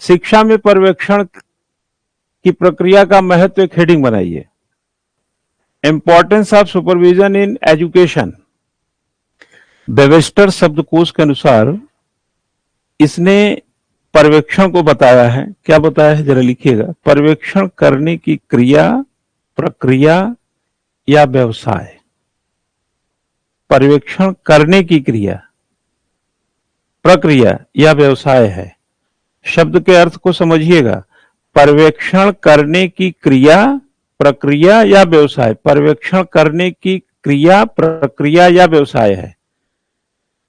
शिक्षा में पर्यवेक्षण की प्रक्रिया का महत्व एक हेडिंग बनाइए। Importance of supervision in education. Webster शब्दकोश के अनुसार इसने पर्यवेक्षण को बताया है। क्या बताया है जरा लिखिएगा। पर्यवेक्षण करने की क्रिया, प्रक्रिया या व्यवसाय। पर्यवेक्षण करने की क्रिया, प्रक्रिया या व्यवसाय है। शब्द के अर्थ को समझिएगा। पर्यवेक्षण करने की क्रिया, प्रक्रिया या व्यवसाय। पर्यवेक्षण करने की क्रिया, प्रक्रिया या व्यवसाय है।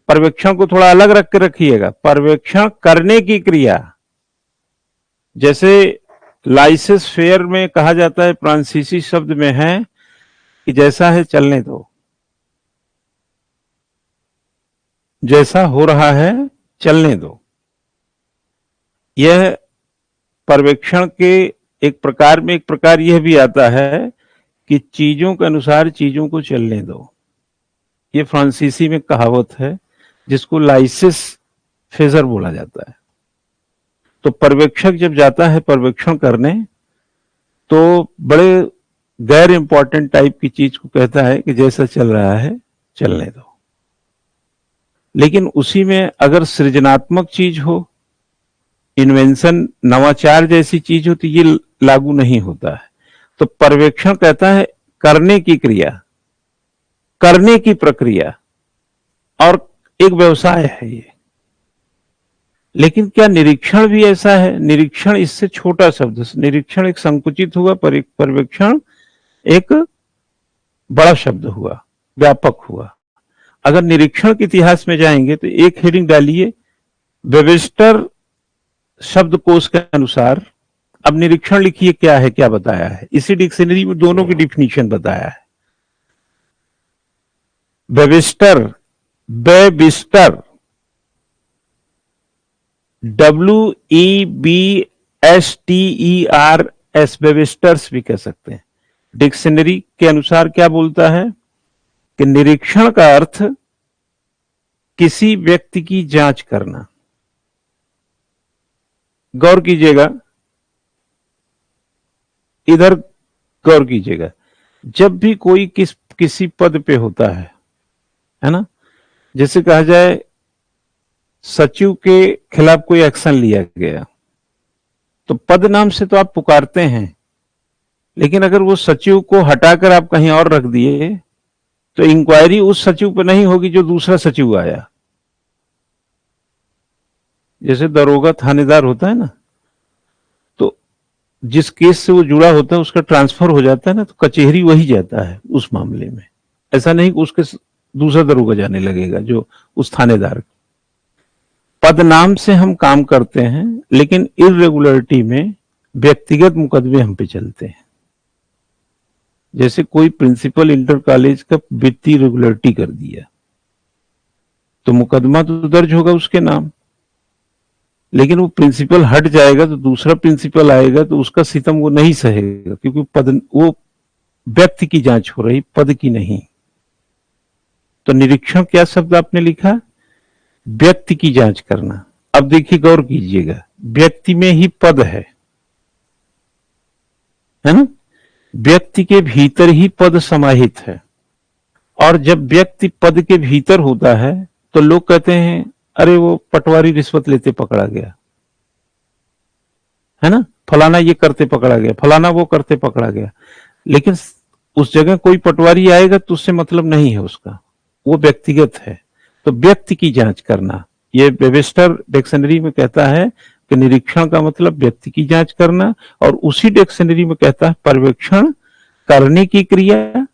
पर्यवेक्षण को थोड़ा अलग रख के रखिएगा। पर्यवेक्षण करने की क्रिया, जैसे लाइसेंस फेयर में कहा जाता है, फ्रांसीसी शब्द में है कि जैसा है चलने दो, जैसा हो रहा है चलने दो। यह पर्यवेक्षण के एक प्रकार में एक प्रकार यह भी आता है कि चीजों के अनुसार चीजों को चलने दो। यह फ्रांसीसी में कहावत है जिसको लाइसेंस फेजर बोला जाता है। तो पर्यवेक्षक जब जाता है पर्यवेक्षण करने तो बड़े गैर इंपॉर्टेंट टाइप की चीज को कहता है कि जैसा चल रहा है चलने दो। लेकिन उसी में अगर सृजनात्मक चीज हो, इन्वेंशन, नवाचार जैसी चीज हो तो ये लागू नहीं होता है। तो पर्यवेक्षण कहता है करने की क्रिया, करने की प्रक्रिया और एक व्यवसाय है ये। लेकिन क्या निरीक्षण भी ऐसा है? निरीक्षण इससे छोटा शब्द, निरीक्षण एक संकुचित हुआ, पर्यवेक्षण एक बड़ा शब्द हुआ, व्यापक हुआ। अगर निरीक्षण के इतिहास में जाएंगे तो एक हेडिंग डालिए वेबस्टर शब्दकोश के अनुसार। अब निरीक्षण लिखिए क्या है, क्या बताया है। इसी डिक्शनरी में दोनों की डिफिनीशन बताया है। वेबस्टर, वेबिस्टर, WEBSTERS, वेबस्टर्स भी कह सकते हैं। डिक्शनरी के अनुसार क्या बोलता है कि निरीक्षण का अर्थ किसी व्यक्ति की जांच करना। गौर कीजिएगा, इधर गौर कीजिएगा। जब भी कोई किसी पद पे होता है ना, जैसे कहा जाए सचिव के खिलाफ कोई एक्शन लिया गया तो पद नाम से तो आप पुकारते हैं, लेकिन अगर वो सचिव को हटाकर आप कहीं और रख दिए तो इंक्वायरी उस सचिव पर नहीं होगी जो दूसरा सचिव आया। जैसे दरोगा थानेदार होता है ना, तो जिस केस से वो जुड़ा होता है उसका ट्रांसफर हो जाता है ना, तो कचहरी वही जाता है उस मामले में। ऐसा नहीं कि उसके दूसरा दरोगा जाने लगेगा जो उस थानेदार। पद नाम से हम काम करते हैं, लेकिन इर्रेगुलरिटी में व्यक्तिगत मुकदमे हम पे चलते हैं। जैसे कोई प्रिंसिपल इंटर कॉलेज का वित्तीय रेगुलरिटी कर दिया तो मुकदमा तो दर्ज होगा उसके नाम, लेकिन वो प्रिंसिपल हट जाएगा तो दूसरा प्रिंसिपल आएगा तो उसका सितम वो नहीं सहेगा, क्योंकि पद, वो व्यक्ति की जांच हो रही, पद की नहीं। तो निरीक्षण क्या शब्द आपने लिखा? व्यक्ति की जांच करना। अब देखिए, गौर कीजिएगा, व्यक्ति में ही पद है ना, व्यक्ति के भीतर ही पद समाहित है। और जब व्यक्ति पद के भीतर होता है तो लोग कहते हैं अरे वो पटवारी रिश्वत लेते पकड़ा गया है ना, फलाना ये करते पकड़ा गया, फलाना वो करते पकड़ा गया। लेकिन उस जगह कोई पटवारी आएगा तो उससे मतलब नहीं है उसका, वो व्यक्तिगत है। तो व्यक्ति की जांच करना, ये वेबस्टर डिक्शनरी में कहता है कि निरीक्षण का मतलब व्यक्ति की जांच करना, और उसी डिक्शनरी में कहता है पर्यवेक्षण करने की क्रिया,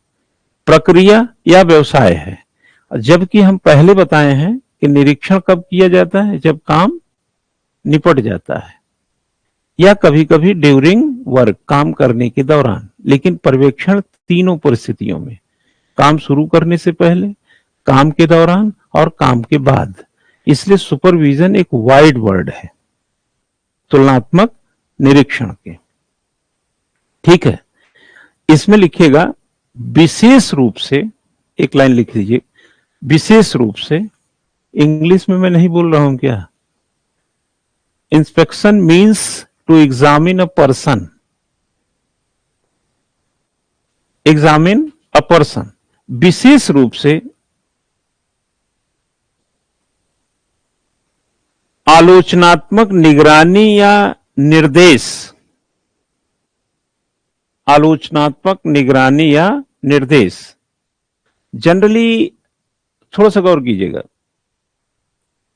प्रक्रिया या व्यवसाय है। जबकि हम पहले बताए हैं कि निरीक्षण कब किया जाता है? जब काम निपट जाता है, या कभी कभी ड्यूरिंग वर्क, काम करने के दौरान। लेकिन पर्यवेक्षण तीनों परिस्थितियों में, काम शुरू करने से पहले, काम के दौरान और काम के बाद। इसलिए सुपरविजन एक वाइड वर्ड है तुलनात्मक निरीक्षण के। ठीक है, इसमें लिखिएगा विशेष रूप से, एक लाइन लिख लीजिए, विशेष रूप से। इंग्लिश में मैं नहीं बोल रहा हूं क्या? Inspection means to examine a person, examine a person, विशेष रूप से आलोचनात्मक निगरानी या निर्देश, आलोचनात्मक निगरानी या निर्देश। जनरली थोड़ा सा गौर कीजिएगा,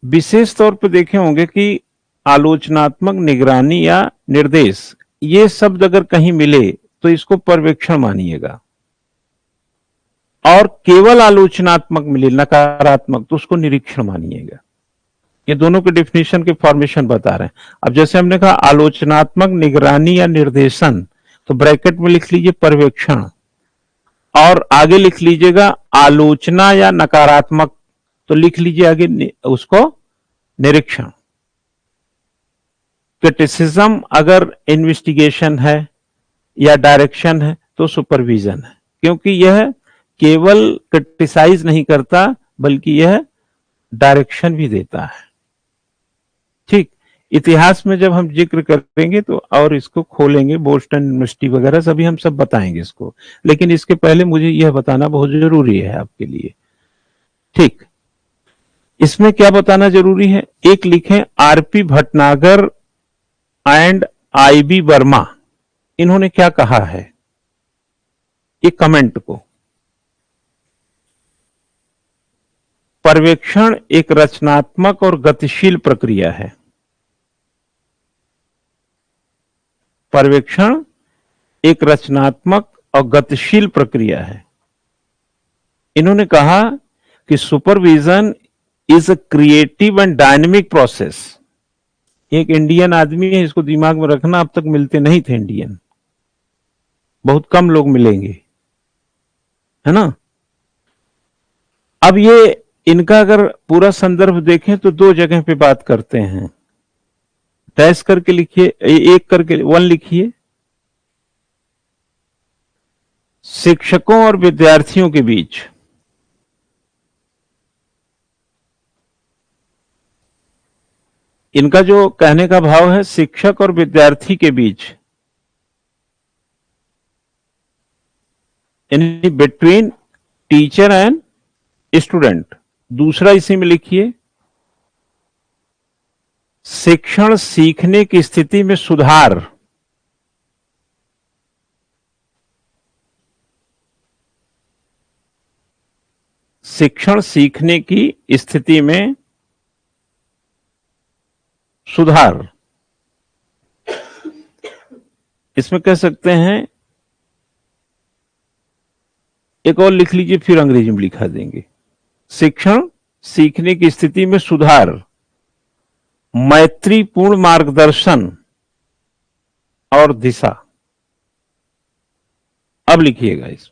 विशेष तौर पर देखे होंगे कि आलोचनात्मक निगरानी या निर्देश, ये शब्द अगर कहीं मिले तो इसको पर्यवेक्षण मानिएगा, और केवल आलोचनात्मक मिले, नकारात्मक, तो उसको निरीक्षण मानिएगा। ये दोनों के डेफिनेशन के फॉर्मेशन बता रहे हैं। अब जैसे हमने कहा आलोचनात्मक निगरानी या निर्देशन, तो ब्रैकेट में लिख लीजिए पर्यवेक्षण, और आगे लिख लीजिएगा आलोचना या नकारात्मक, तो लिख लीजिए आगे उसको निरीक्षण। क्रिटिसिज्म अगर इन्वेस्टिगेशन है या डायरेक्शन है तो सुपरविजन है, क्योंकि यह केवल क्रिटिसाइज नहीं करता बल्कि यह डायरेक्शन भी देता है। ठीक, इतिहास में जब हम जिक्र करेंगे तो और इसको खोलेंगे, बोस्टन यूनिवर्सिटी वगैरह सभी हम सब बताएंगे इसको, लेकिन इसके पहले मुझे यह बताना बहुत जरूरी है आपके लिए। ठीक, इसमें क्या बताना जरूरी है, एक लिखें RP Bhatnagar and IB Verma, इन्होंने क्या कहा है, एक कमेंट को, पर्यवेक्षण एक रचनात्मक और गतिशील प्रक्रिया है। पर्यवेक्षण एक रचनात्मक और गतिशील प्रक्रिया है। इन्होंने कहा कि supervision is a creative and dynamic process. एक इंडियन आदमी है, इसको दिमाग में रखना, अब तक मिलते नहीं थे इंडियन, बहुत कम लोग मिलेंगे, है ना। अब ये इनका अगर पूरा संदर्भ देखें तो दो जगह पे बात करते हैं, डैश करके लिखिए, एक करके वन लिखिए, शिक्षकों और विद्यार्थियों के बीच, इनका जो कहने का भाव है शिक्षक और विद्यार्थी के बीच, यानी बिटवीन टीचर एंड स्टूडेंट। दूसरा इसी में लिखिए, शिक्षण सीखने की स्थिति में सुधार, शिक्षण सीखने की स्थिति में सुधार। इसमें कह सकते हैं, एक और लिख लीजिए, फिर अंग्रेजी में लिखा देंगे, शिक्षण सीखने की स्थिति में सुधार, मैत्रीपूर्ण मार्गदर्शन और दिशा। अब लिखिएगा इस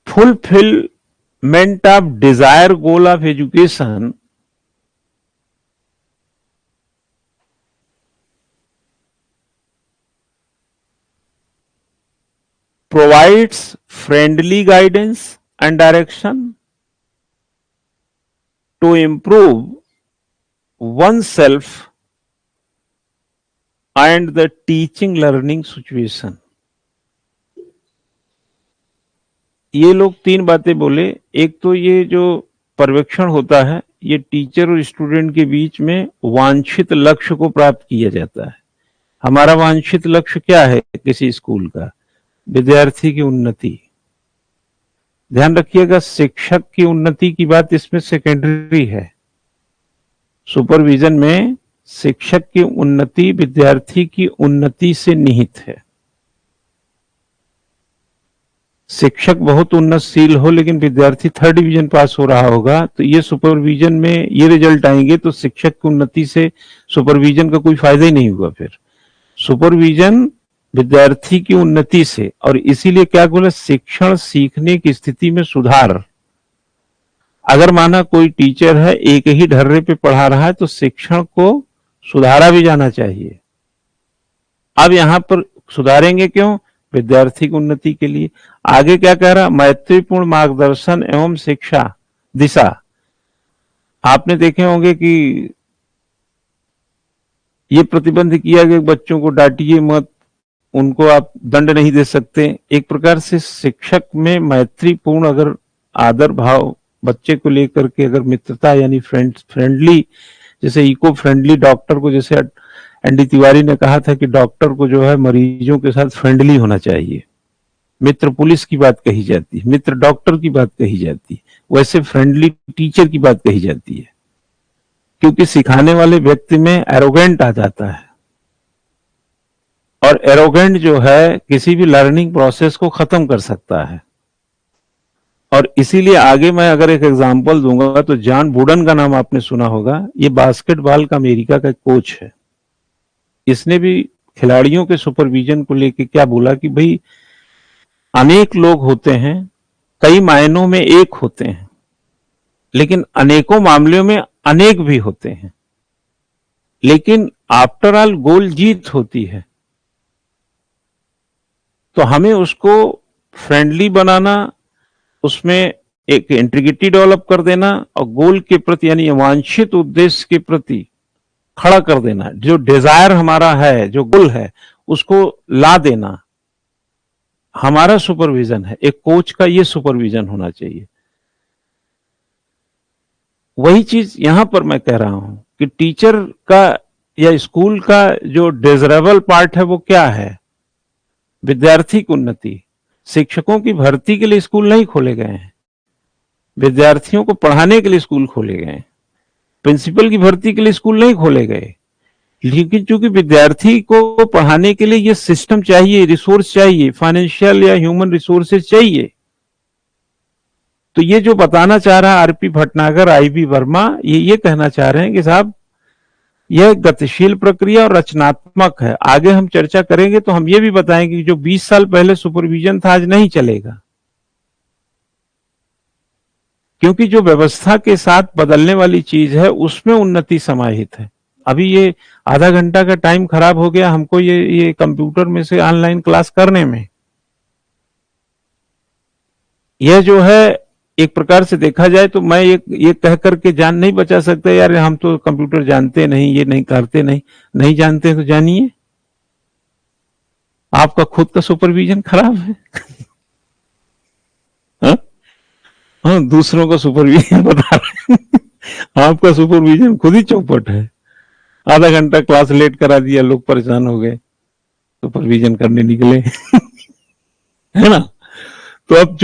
fulfilment of desire goal of education provides friendly guidance and direction to improve oneself and the teaching learning situation। ये लोग तीन बातें बोले। एक तो ये जो पर्यवेक्षण होता है, ये टीचर और स्टूडेंट के बीच में वांछित लक्ष्य को प्राप्त किया जाता है। हमारा वांछित लक्ष्य क्या है किसी स्कूल का? विद्यार्थी की उन्नति। ध्यान रखिएगा, शिक्षक की उन्नति की बात इसमें सेकेंडरी है। सुपरविजन में शिक्षक की उन्नति विद्यार्थी की उन्नति से निहित है। शिक्षक बहुत उन्नतशील हो लेकिन विद्यार्थी 3rd डिवीजन पास हो रहा होगा, तो ये सुपरविजन में ये रिजल्ट आएंगे, तो शिक्षक की उन्नति से सुपरविजन का कोई फायदा ही नहीं हुआ। फिर सुपरविजन विद्यार्थी की उन्नति से, और इसीलिए क्या बोले, शिक्षण सीखने की स्थिति में सुधार। अगर माना कोई टीचर है एक ही ढर्रे पे पढ़ा रहा है तो शिक्षण को सुधारा भी जाना चाहिए। अब यहां पर सुधारेंगे क्यों? विद्यार्थी की उन्नति के लिए। आगे क्या कह रहा? मैत्रीपूर्ण मार्गदर्शन एवं शिक्षा दिशा। आपने देखे होंगे कि ये प्रतिबंध किया कि बच्चों को डांटिए मत, उनको आप दंड नहीं दे सकते। एक प्रकार से शिक्षक में मैत्रीपूर्ण अगर आदर भाव बच्चे को लेकर के अगर मित्रता यानी फ्रेंडली, जैसे इको फ्रेंडली डॉक्टर को, जैसे एनडी तिवारी ने कहा था कि डॉक्टर को जो है मरीजों के साथ फ्रेंडली होना चाहिए, मित्र पुलिस की बात कही जाती है, मित्र डॉक्टर की बात कही जाती है, वैसे फ्रेंडली टीचर की बात कही जाती है, क्योंकि सिखाने वाले व्यक्ति में एरोगेंट आ जाता है, और एरोगेंट जो है किसी भी लर्निंग प्रोसेस को खत्म कर सकता है। और इसीलिए आगे मैं अगर एक एग्जांपल दूंगा तो जॉन वुडन का नाम आपने सुना होगा, ये बास्केटबॉल का अमेरिका का कोच है। इसने भी खिलाड़ियों के सुपरविजन को लेकर क्या बोला कि भाई अनेक लोग होते हैं, कई मायनों में एक होते हैं, लेकिन अनेकों मामलों में अनेक भी होते हैं, लेकिन आफ्टर ऑल गोल जीत होती है। तो हमें उसको फ्रेंडली बनाना, उसमें एक इंटीग्रिटी डेवलप कर देना और गोल के प्रति यानी वांछित उद्देश्य के प्रति खड़ा कर देना, जो डिजायर हमारा है, जो गोल है, उसको ला देना हमारा सुपरविजन है। एक कोच का ये सुपरविजन होना चाहिए। वही चीज यहां पर मैं कह रहा हूं कि टीचर का या स्कूल का जो डिजरेबल पार्ट है वो क्या है? विद्यार्थी की उन्नति। शिक्षकों की भर्ती के लिए स्कूल नहीं खोले गए हैं, विद्यार्थियों को पढ़ाने के लिए स्कूल खोले गए हैं। प्रिंसिपल की भर्ती के लिए स्कूल नहीं खोले गए, लेकिन चूंकि विद्यार्थी को पढ़ाने के लिए ये सिस्टम चाहिए, रिसोर्स चाहिए, फाइनेंशियल या ह्यूमन रिसोर्सेज चाहिए। तो ये जो बताना चाह रहा है आरपी भटनागर, आईबी वर्मा, ये कहना चाह रहे हैं कि साहब यह गतिशील प्रक्रिया और रचनात्मक है। आगे हम चर्चा करेंगे तो हम ये भी बताएंगे कि जो 20 साल पहले सुपरविजन था आज नहीं चलेगा, क्योंकि जो व्यवस्था के साथ बदलने वाली चीज है उसमें उन्नति समाहित है। अभी ये आधा घंटा का टाइम खराब हो गया हमको ये कंप्यूटर में से ऑनलाइन क्लास करने में। यह जो है एक प्रकार से देखा जाए तो मैं ये कह करके जान नहीं बचा सकता यार हम तो कंप्यूटर जानते नहीं, ये नहीं करते, नहीं जानते तो जानिए, आपका खुद का सुपरविजन खराब है। हाँ, दूसरों का सुपरविजन बता रहे हैं, आपका सुपरविजन खुद ही चौपट है। आधा घंटा क्लास लेट करा दिया, लोग परेशान हो गए, सुपरविजन करने निकले। है ना? तो अब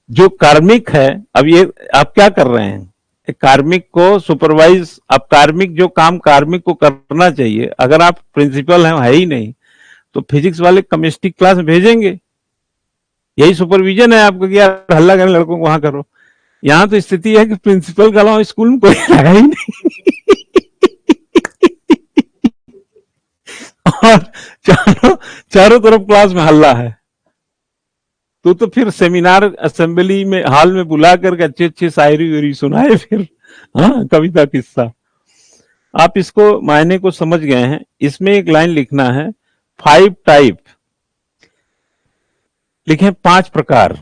जो कार्मिक है, अब ये आप क्या कर रहे हैं? कार्मिक को सुपरवाइज, अब कार्मिक जो काम कार्मिक को करना चाहिए, अगर आप प्रिंसिपल हैं, है ही नहीं, तो फिजिक्स वाले केमिस्ट्री क्लास में भेजेंगे। यही सुपरविजन है आपका कि यार हल्ला करें लड़कों को वहां करो। यहां तो स्थिति है कि प्रिंसिपल का अलावा स्कूल में कोई है ही नहीं। और चारों तरफ क्लास में हल्ला है। तो फिर सेमिनार असेंबली में हॉल में बुला करके अच्छे अच्छे शायरी वायरी सुनाए, फिर हाँ कविता किस्सा। आप इसको मायने को समझ गए हैं। इसमें एक लाइन लिखना है, 5 टाइप लिखें, 5 प्रकार।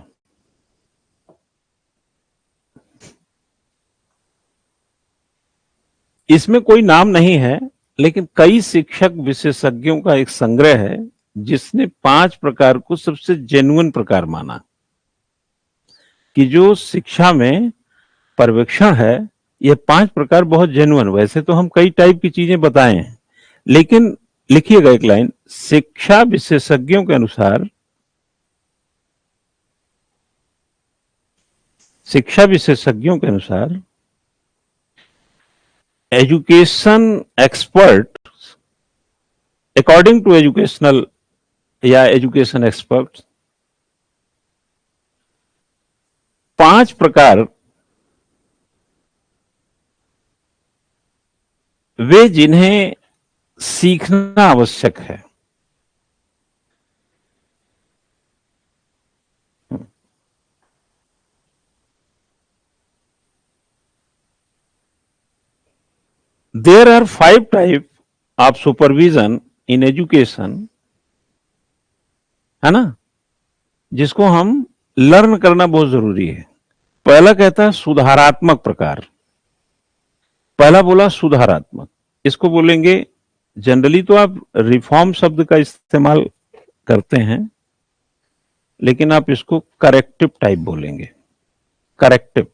इसमें कोई नाम नहीं है, लेकिन कई शिक्षक विशेषज्ञों का एक संग्रह है जिसने 5 प्रकार को सबसे जेन्युइन प्रकार माना कि जो शिक्षा में पर्यवेक्षण है, ये 5 प्रकार बहुत जेन्युइन। वैसे तो हम कई टाइप की चीजें बताए हैं, लेकिन लिखिएगा एक लाइन, शिक्षा विशेषज्ञों के अनुसार, शिक्षा विशेषज्ञों के अनुसार education expert, according to educational या एजुकेशन एक्सपर्ट, 5 प्रकार वे जिन्हें सीखना आवश्यक है। There are 5 types of supervision in education, है ना, जिसको हम लर्न करना बहुत जरूरी है। पहला कहता है सुधारात्मक प्रकार। पहला बोला सुधारात्मक, इसको बोलेंगे जनरली तो आप रिफॉर्म शब्द का इस्तेमाल करते हैं, लेकिन आप इसको करेक्टिव टाइप बोलेंगे। करेक्टिव,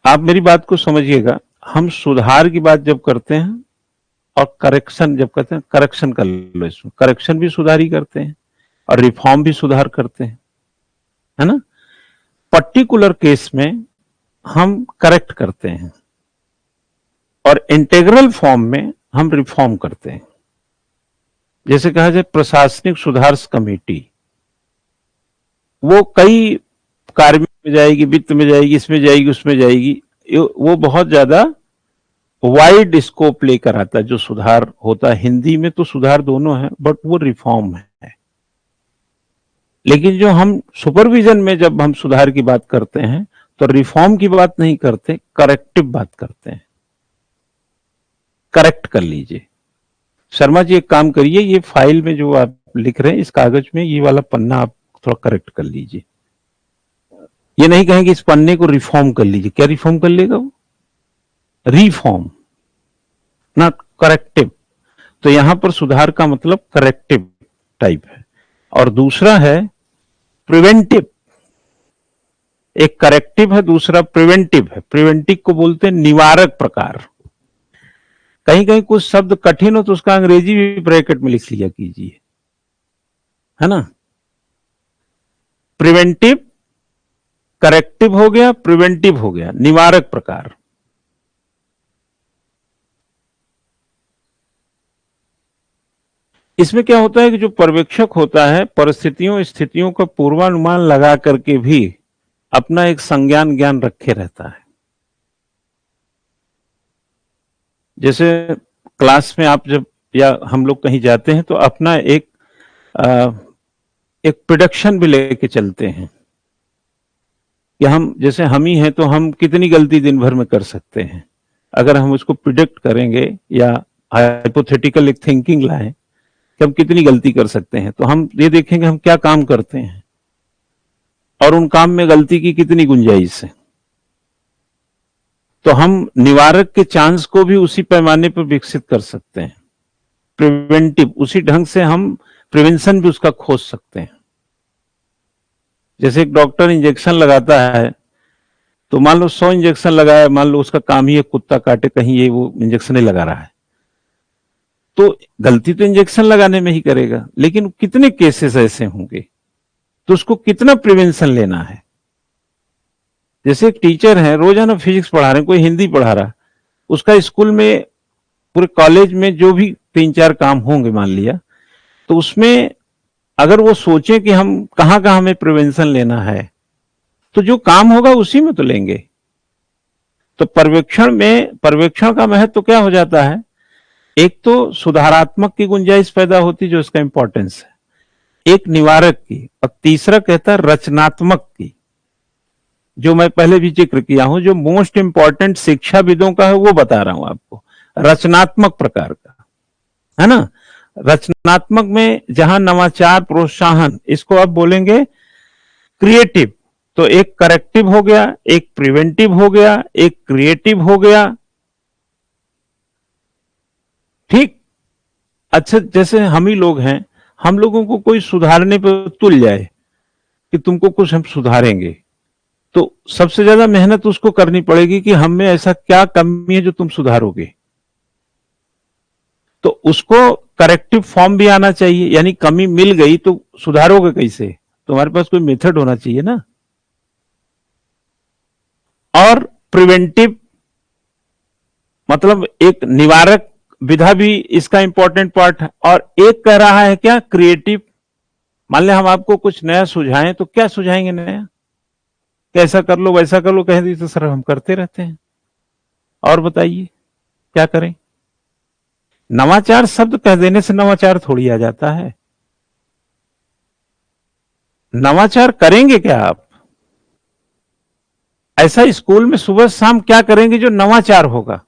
आप मेरी बात को समझिएगा। हम सुधार की बात जब करते हैं और करेक्शन जब करते हैं, करेक्शन कर लो, इसमें करेक्शन भी सुधार ही करते हैं और रिफॉर्म भी सुधार करते हैं, है ना। पर्टिकुलर केस में हम करेक्ट करते हैं और इंटीग्रल फॉर्म में हम रिफॉर्म करते हैं। जैसे कहा जाए प्रशासनिक सुधार कमेटी, वो कई कार्य में जाएगी, वित्त में जाएगी, इसमें जाएगी, उसमें जाएगी, वो बहुत ज्यादा वाइड स्कोप लेकर आता है जो सुधार होता है। हिंदी में तो सुधार दोनों है, बट वो रिफॉर्म है। लेकिन जो हम सुपरविजन में जब हम सुधार की बात करते हैं तो रिफॉर्म की बात नहीं करते, करेक्टिव बात करते हैं। करेक्ट कर लीजिए। शर्मा जी एक काम करिए, ये फाइल में जो आप लिख रहे हैं इस कागज में ये वाला पन्ना आप थोड़ा करेक्ट कर लीजिए। ये नहीं कहेंगे इस पन्ने को रिफॉर्म कर लीजिए, क्या रिफॉर्म कर लेगा वो? Reform, not corrective. तो यहां पर सुधार का मतलब करेक्टिव टाइप है। और दूसरा है प्रिवेंटिव। एक करेक्टिव है, दूसरा प्रिवेंटिव है। प्रिवेंटिव को बोलते हैं निवारक प्रकार। कहीं कहीं कुछ शब्द कठिन हो तो उसका अंग्रेजी भी ब्रैकेट में लिख लिया कीजिए, है ना। प्रिवेंटिव, करेक्टिव हो गया, प्रिवेंटिव हो गया, निवारक प्रकार। इसमें क्या होता है कि जो पर्यवेक्षक होता है परिस्थितियों स्थितियों का पूर्वानुमान लगा करके भी अपना एक संज्ञान ज्ञान रखे रहता है। जैसे क्लास में आप जब या हम लोग कहीं जाते हैं तो अपना एक प्रोडक्शन भी लेके चलते हैं कि हम जैसे हम ही हैं तो हम कितनी गलती दिन भर में कर सकते हैं। अगर हम उसको प्रिडिक्ट करेंगे या हाइपोथेटिकल एक थिंकिंग लाएं कि हम कितनी गलती कर सकते हैं, तो हम ये देखेंगे हम क्या काम करते हैं और उन काम में गलती की कितनी गुंजाइश है। तो हम निवारक के चांस को भी उसी पैमाने पर विकसित कर सकते हैं। प्रिवेंटिव, उसी ढंग से हम प्रिवेंशन भी उसका खोज सकते हैं। जैसे एक डॉक्टर इंजेक्शन लगाता है तो मान लो 100 इंजेक्शन लगाया, मान लो उसका काम ही है कुत्ता काटे, कहीं ये वो इंजेक्शन ही लगा रहा है, तो गलती तो इंजेक्शन लगाने में ही करेगा, लेकिन कितने केसेस ऐसे होंगे तो उसको कितना प्रिवेंशन लेना है। जैसे एक टीचर है, रोजाना फिजिक्स पढ़ा रहे हैं, कोई हिंदी पढ़ा रहा है, उसका स्कूल में पूरे कॉलेज में जो भी 3-4 काम होंगे मान लिया, तो उसमें अगर वो सोचे कि हम कहां कहां हमें प्रिवेंशन लेना है तो जो काम होगा उसी में तो लेंगे। तो पर्यवेक्षण का महत्व तो क्या हो जाता है, एक तो सुधारात्मक की गुंजाइश पैदा होती जो इसका इंपॉर्टेंस है, एक निवारक की, और तीसरा कहता है रचनात्मक की, जो मैं पहले भी जिक्र किया हूं, जो मोस्ट इंपॉर्टेंट शिक्षाविदों का है वो बता रहा हूं आपको, रचनात्मक प्रकार का, है ना। रचनात्मक में जहां नवाचार प्रोत्साहन, इसको आप बोलेंगे क्रिएटिव। तो एक करेक्टिव हो गया, एक प्रिवेंटिव हो गया, एक क्रिएटिव हो गया, ठीक। अच्छा, जैसे हम ही लोग हैं, हम लोगों को कोई सुधारने पर तुल जाए कि तुमको कुछ हम सुधारेंगे, तो सबसे ज्यादा मेहनत उसको करनी पड़ेगी कि हम में ऐसा क्या कमी है जो तुम सुधारोगे। तो उसको करेक्टिव फॉर्म भी आना चाहिए, यानी कमी मिल गई तो सुधारोगे कैसे, तुम्हारे पास कोई मेथड होना चाहिए ना। और प्रिवेंटिव मतलब एक निवारक विधा भी इसका इंपॉर्टेंट पार्ट है। और एक कह रहा है क्या, क्रिएटिव। मान लें हम आपको कुछ नया सुझाएं तो क्या सुझाएंगे नया, कैसा कर लो वैसा कर लो, कह दी तो सर हम करते रहते हैं, और बताइए क्या करें। नवाचार शब्द कह देने से नवाचार थोड़ी आ जाता है। नवाचार करेंगे क्या आप, ऐसा स्कूल में सुबह शाम क्या करेंगे जो नवाचार होगा।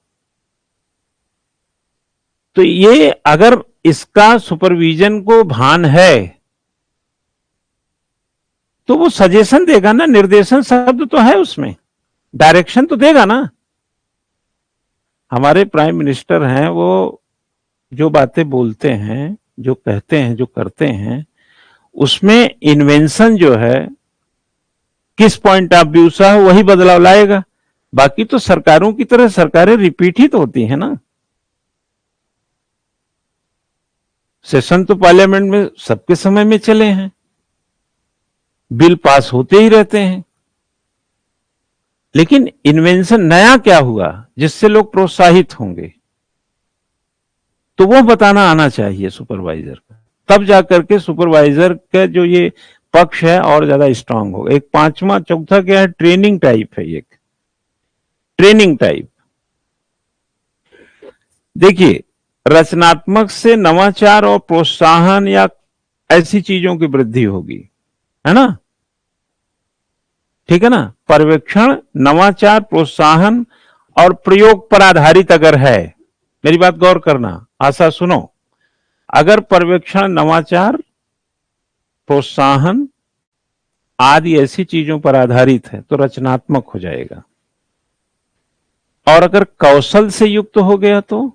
तो ये अगर इसका सुपरविजन को भान है तो वो सजेशन देगा ना, निर्देशन शब्द तो है उसमें, डायरेक्शन तो देगा ना। हमारे प्राइम मिनिस्टर हैं, वो जो बातें बोलते हैं, जो कहते हैं, जो करते हैं, उसमें इन्वेंशन जो है किस पॉइंट ऑफ व्यू से है वही बदलाव लाएगा। बाकी तो सरकारों की तरह सरकारें रिपीट ही तो होती है ना। सेशन तो पार्लियामेंट में सबके समय में चले हैं, बिल पास होते ही रहते हैं, लेकिन इन्वेंशन नया क्या हुआ जिससे लोग प्रोत्साहित होंगे, तो वो बताना आना चाहिए सुपरवाइजर का। तब जाकर के सुपरवाइजर का जो ये पक्ष है और ज्यादा स्ट्रांग होगा। एक पांचवा चौथा क्या है, ट्रेनिंग टाइप है। एक ट्रेनिंग टाइप, देखिए रचनात्मक से नवाचार और प्रोत्साहन या ऐसी चीजों की वृद्धि होगी, है ना, ठीक है ना। पर्यवेक्षण नवाचार, प्रोत्साहन और प्रयोग पर आधारित अगर है, मेरी बात गौर करना, आशा सुनो, अगर पर्यवेक्षण नवाचार, प्रोत्साहन आदि ऐसी चीजों पर आधारित है तो रचनात्मक हो जाएगा। और अगर कौशल से युक्त हो गया तो,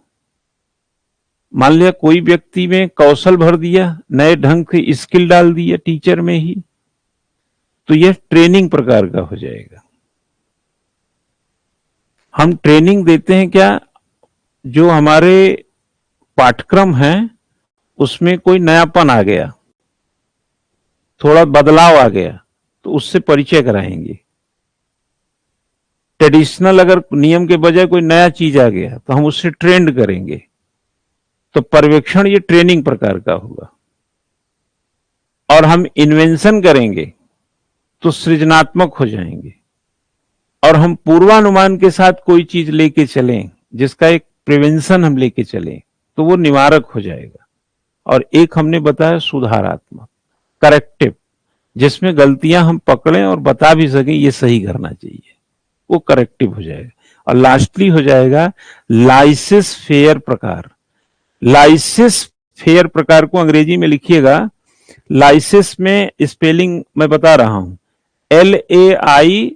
मान लिया कोई व्यक्ति में कौशल भर दिया, नए ढंग की स्किल डाल दिया टीचर में ही, तो यह ट्रेनिंग प्रकार का हो जाएगा। हम ट्रेनिंग देते हैं क्या, जो हमारे पाठ्यक्रम है उसमें कोई नयापन आ गया, थोड़ा बदलाव आ गया, तो उससे परिचय कराएंगे। ट्रेडिशनल अगर नियम के बजाय कोई नया चीज आ गया तो हम उससे ट्रेंड करेंगे। तो पर्यवेक्षण ये ट्रेनिंग प्रकार का होगा। और हम इन्वेंशन करेंगे तो सृजनात्मक हो जाएंगे। और हम पूर्वानुमान के साथ कोई चीज लेके चलें, जिसका एक प्रिवेंशन हम लेके चलें, तो वो निवारक हो जाएगा। और एक हमने बताया सुधारात्मक, करेक्टिव, जिसमें गलतियां हम पकड़ें और बता भी सकें ये सही करना चाहिए, वो करेक्टिव हो जाएगा। और लास्टली हो जाएगा लाइसिस फेयर प्रकार। लाइसिस फेयर प्रकार को अंग्रेजी में लिखिएगा। लाइसिस में स्पेलिंग मैं बता रहा हूं, LAISSEZ,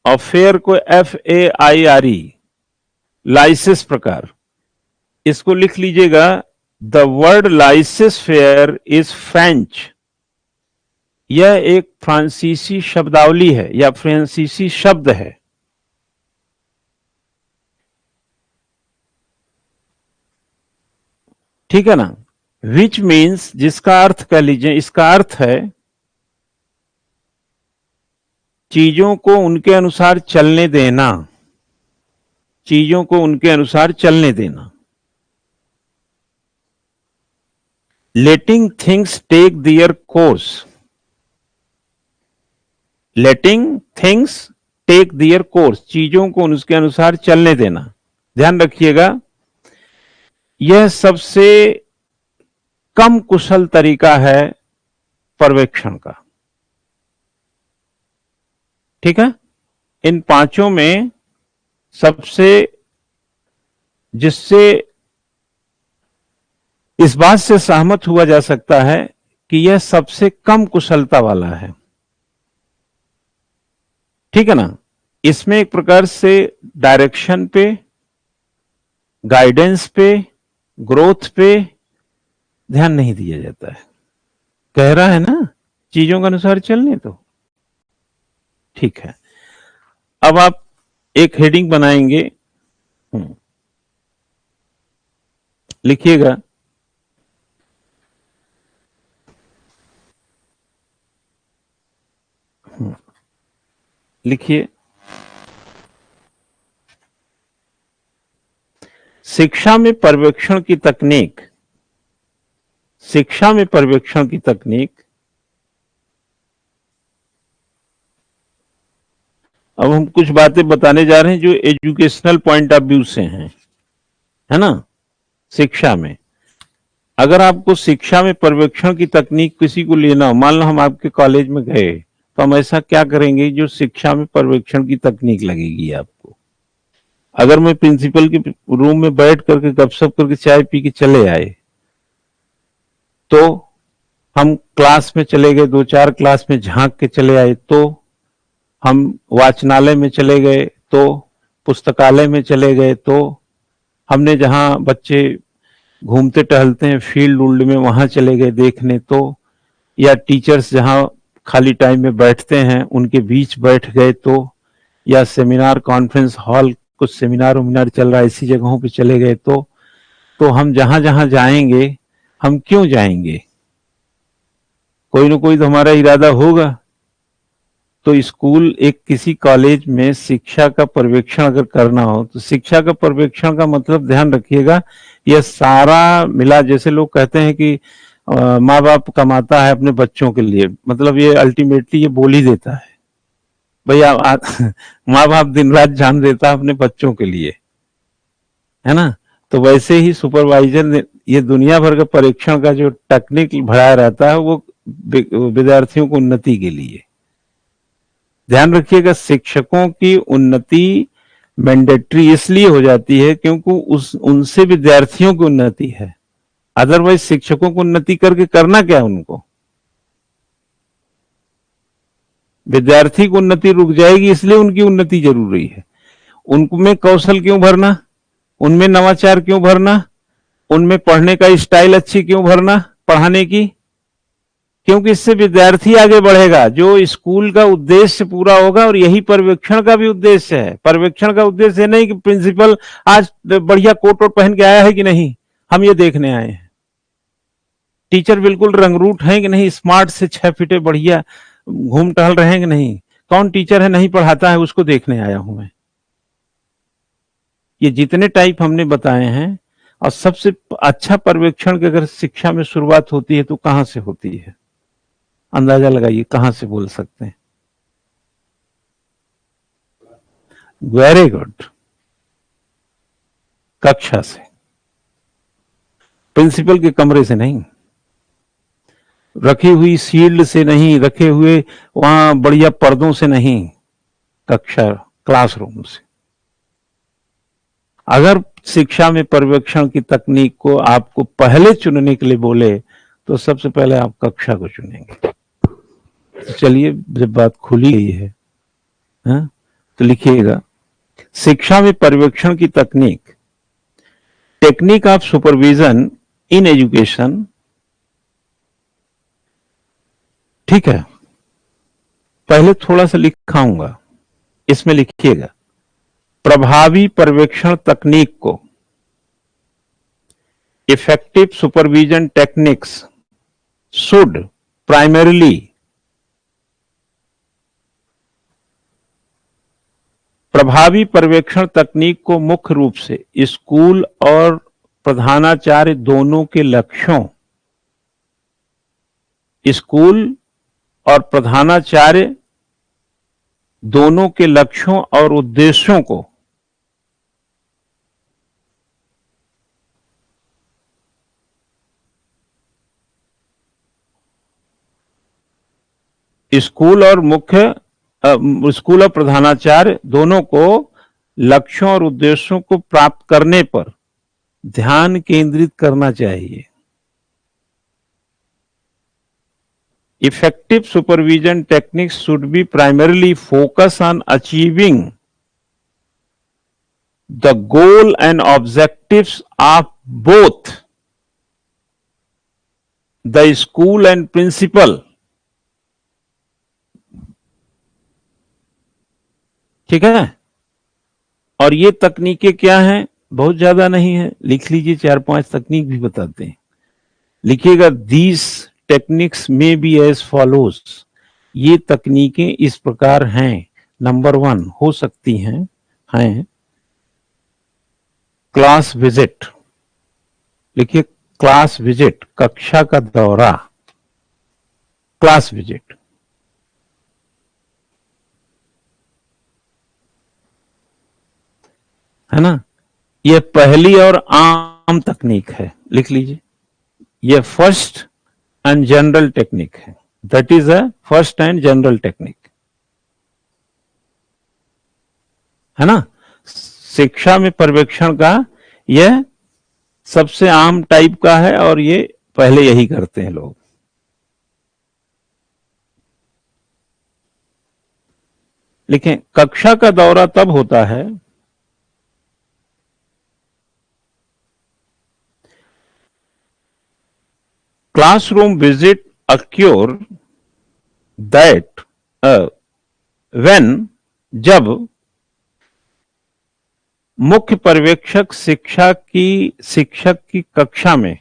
और फेयर को FAIRE, लाइसिस प्रकार। इसको लिख लीजिएगा। The word lysis fair is French. यह एक फ्रांसीसी शब्दावली है या फ्रांसीसी शब्द है। ठीक है ना। विच मीन्स, जिसका अर्थ कह लीजिए, इसका अर्थ है चीजों को उनके अनुसार चलने देना, चीजों को उनके अनुसार चलने देना। Letting things take their course, letting things take their course, चीजों को उसके अनुसार चलने देना। ध्यान रखिएगा, यह सबसे कम कुशल तरीका है पर्यवेक्षण का। ठीक है। इन पांचों में सबसे, जिससे इस बात से सहमत हुआ जा सकता है कि यह सबसे कम कुशलता वाला है। ठीक है ना। इसमें एक प्रकार से डायरेक्शन पे, गाइडेंस पे, ग्रोथ पे ध्यान नहीं दिया जाता है। कह रहा है ना चीजों के अनुसार चलने तो। ठीक है। अब आप एक हेडिंग बनाएंगे, लिखिएगा लिखिए, शिक्षा में पर्यवेक्षण की तकनीक। शिक्षा में पर्यवेक्षण की तकनीक। अब हम कुछ बातें बताने जा रहे हैं जो एजुकेशनल पॉइंट ऑफ व्यू से हैं, है ना। शिक्षा में, अगर आपको शिक्षा में पर्यवेक्षण की तकनीक किसी को लेना हो, मान लो हम आपके कॉलेज में गए, तो हम ऐसा क्या करेंगे जो शिक्षा में पर्यवेक्षण की तकनीक लगेगी आपको। अगर मैं प्रिंसिपल के रूम में बैठ करके गपशप करके चाय पी के चले आए, तो हम क्लास में चले गए, 2-4 क्लास में झांक के चले आए, तो हम वाचनालय में चले गए, तो, पुस्तकालय में चले गए तो, हमने जहां बच्चे घूमते टहलते हैं फील्ड उल्ड में वहां चले गए देखने तो, या टीचर्स जहां खाली टाइम में बैठते हैं उनके बीच बैठ गए तो, या सेमिनार कॉन्फ्रेंस हॉल कुछ सेमिनार उमिनार चल रहा है ऐसी जगहों पे चले गए तो हम जहां जहां जाएंगे, हम क्यों जाएंगे? कोई ना कोई तो हमारा इरादा होगा। तो स्कूल एक किसी कॉलेज में शिक्षा का पर्यवेक्षण अगर करना हो तो शिक्षा का पर्यवेक्षण का मतलब ध्यान रखिएगा, यह सारा मिला, जैसे लोग कहते हैं कि माँ बाप कमाता है अपने बच्चों के लिए, मतलब ये अल्टीमेटली ये बोल ही देता है भैया माँ बाप दिन रात जान देता है अपने बच्चों के लिए, है ना। तो वैसे ही सुपरवाइजर ने ये दुनिया भर का परीक्षण का जो टेक्निक बढ़ाया रहता है वो विद्यार्थियों को उन्नति के लिए। ध्यान रखिएगा, शिक्षकों की उन्नति मैंडेटरी इसलिए हो जाती है क्योंकि उनसे विद्यार्थियों की उन्नति है। अदरवाइज शिक्षकों को उन्नति करके करना क्या है उनको? विद्यार्थी की उन्नति रुक जाएगी, इसलिए उनकी उन्नति जरूरी है। उनमें कौशल क्यों भरना, उनमें नवाचार क्यों भरना, उनमें पढ़ने का स्टाइल अच्छी क्यों भरना पढ़ाने की? क्योंकि इससे विद्यार्थी आगे बढ़ेगा, जो स्कूल का उद्देश्य पूरा होगा, और यही पर्यवेक्षण का भी उद्देश्य है। पर्यवेक्षण का उद्देश्य नहीं कि प्रिंसिपल आज बढ़िया कोट वोट पहन के आया है कि नहीं, हम ये देखने आए हैं। टीचर बिल्कुल रंगरूट है कि नहीं, स्मार्ट से 6 फीटे बढ़िया घूम टहल रहे हैं कि नहीं, कौन टीचर है नहीं पढ़ाता है उसको देखने आया हूं मैं। ये जितने टाइप हमने बताए हैं, और सबसे अच्छा पर्यवेक्षण की अगर शिक्षा में शुरुआत होती है तो कहां से होती है? अंदाजा लगाइए कहां से बोल सकते हैं? वेरी गुड, कक्षा से, प्रिंसिपल के कमरे से नहीं, रखी हुई शील्ड से नहीं, रखे हुए वहां बढ़िया पर्दों से नहीं, कक्षा क्लासरूम से। अगर शिक्षा में पर्यवेक्षण की तकनीक को आपको पहले चुनने के लिए बोले तो सबसे पहले आप कक्षा को चुनेंगे। तो चलिए, जब बात खुली गई है, तो लिखिएगा, शिक्षा में पर्यवेक्षण की तकनीक, technique of supervision in education. ठीक है, पहले थोड़ा सा लिखाऊंगा, इसमें लिखिएगा, प्रभावी पर्यवेक्षण तकनीक को, effective supervision techniques should primarily, प्रभावी पर्यवेक्षण तकनीक को मुख्य रूप से स्कूल और प्रधानाचार्य दोनों के लक्ष्यों, स्कूल और प्रधानाचार्य दोनों के लक्ष्यों और उद्देश्यों को स्कूल और प्रधानाचार्य दोनों को लक्ष्यों और उद्देश्यों को प्राप्त करने पर ध्यान केंद्रित करना चाहिए। Effective supervision techniques should be primarily focused on achieving the goal and objectives of both the school and principal. ठीक है, और ये तकनीकें क्या हैं? बहुत ज्यादा नहीं है, लिख लीजिए, 4-5 तकनीक भी बताते हैं। लिखिएगा, these टेक्निक्स में बी एज फॉलोज, ये तकनीकें इस प्रकार हैं। नंबर 1 हो सकती हैं क्लास विजिट, लिखिए क्लास विजिट, कक्षा का दौरा, क्लास विजिट, है ना। यह पहली और आम तकनीक है, लिख लीजिए, यह फर्स्ट एंड जनरल टेक्निक है। That is a first and general technique, है ना। शिक्षा में पर्यवेक्षण का यह सबसे आम टाइप का है, और ये पहले यही करते हैं लोग। लिखें, कक्षा का दौरा तब होता है classroom visit occur that when जब मुख्य पर्यवेक्षक शिक्षक की कक्षा में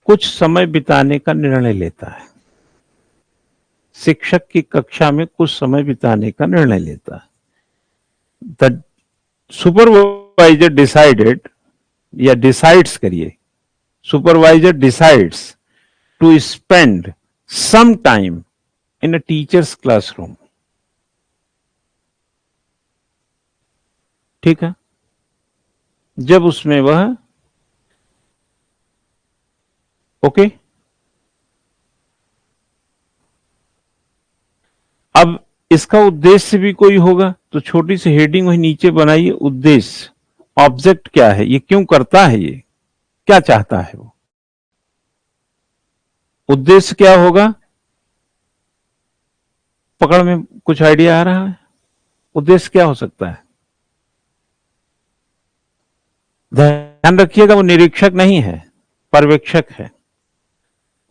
कुछ समय बिताने का निर्णय लेता है। शिक्षक की कक्षा में कुछ समय बिताने का निर्णय लेता है। द सुपरवाइजर डिसाइडेड या डिसाइड्स करिए, supervisor decides to spend some time in a teacher's classroom. ठीक है, जब उसमें वह ओके। अब इसका उद्देश्य भी कोई होगा तो छोटी सी हेडिंग वही नीचे बनाइए, उद्देश्य, ऑब्जेक्ट क्या है, ये क्यों करता है, ये क्या चाहता है वो। उद्देश्य क्या होगा, पकड़ में कुछ आइडिया आ रहा है? उद्देश्य क्या हो सकता है? ध्यान रखिएगा, वो निरीक्षक नहीं है, पर्यवेक्षक है।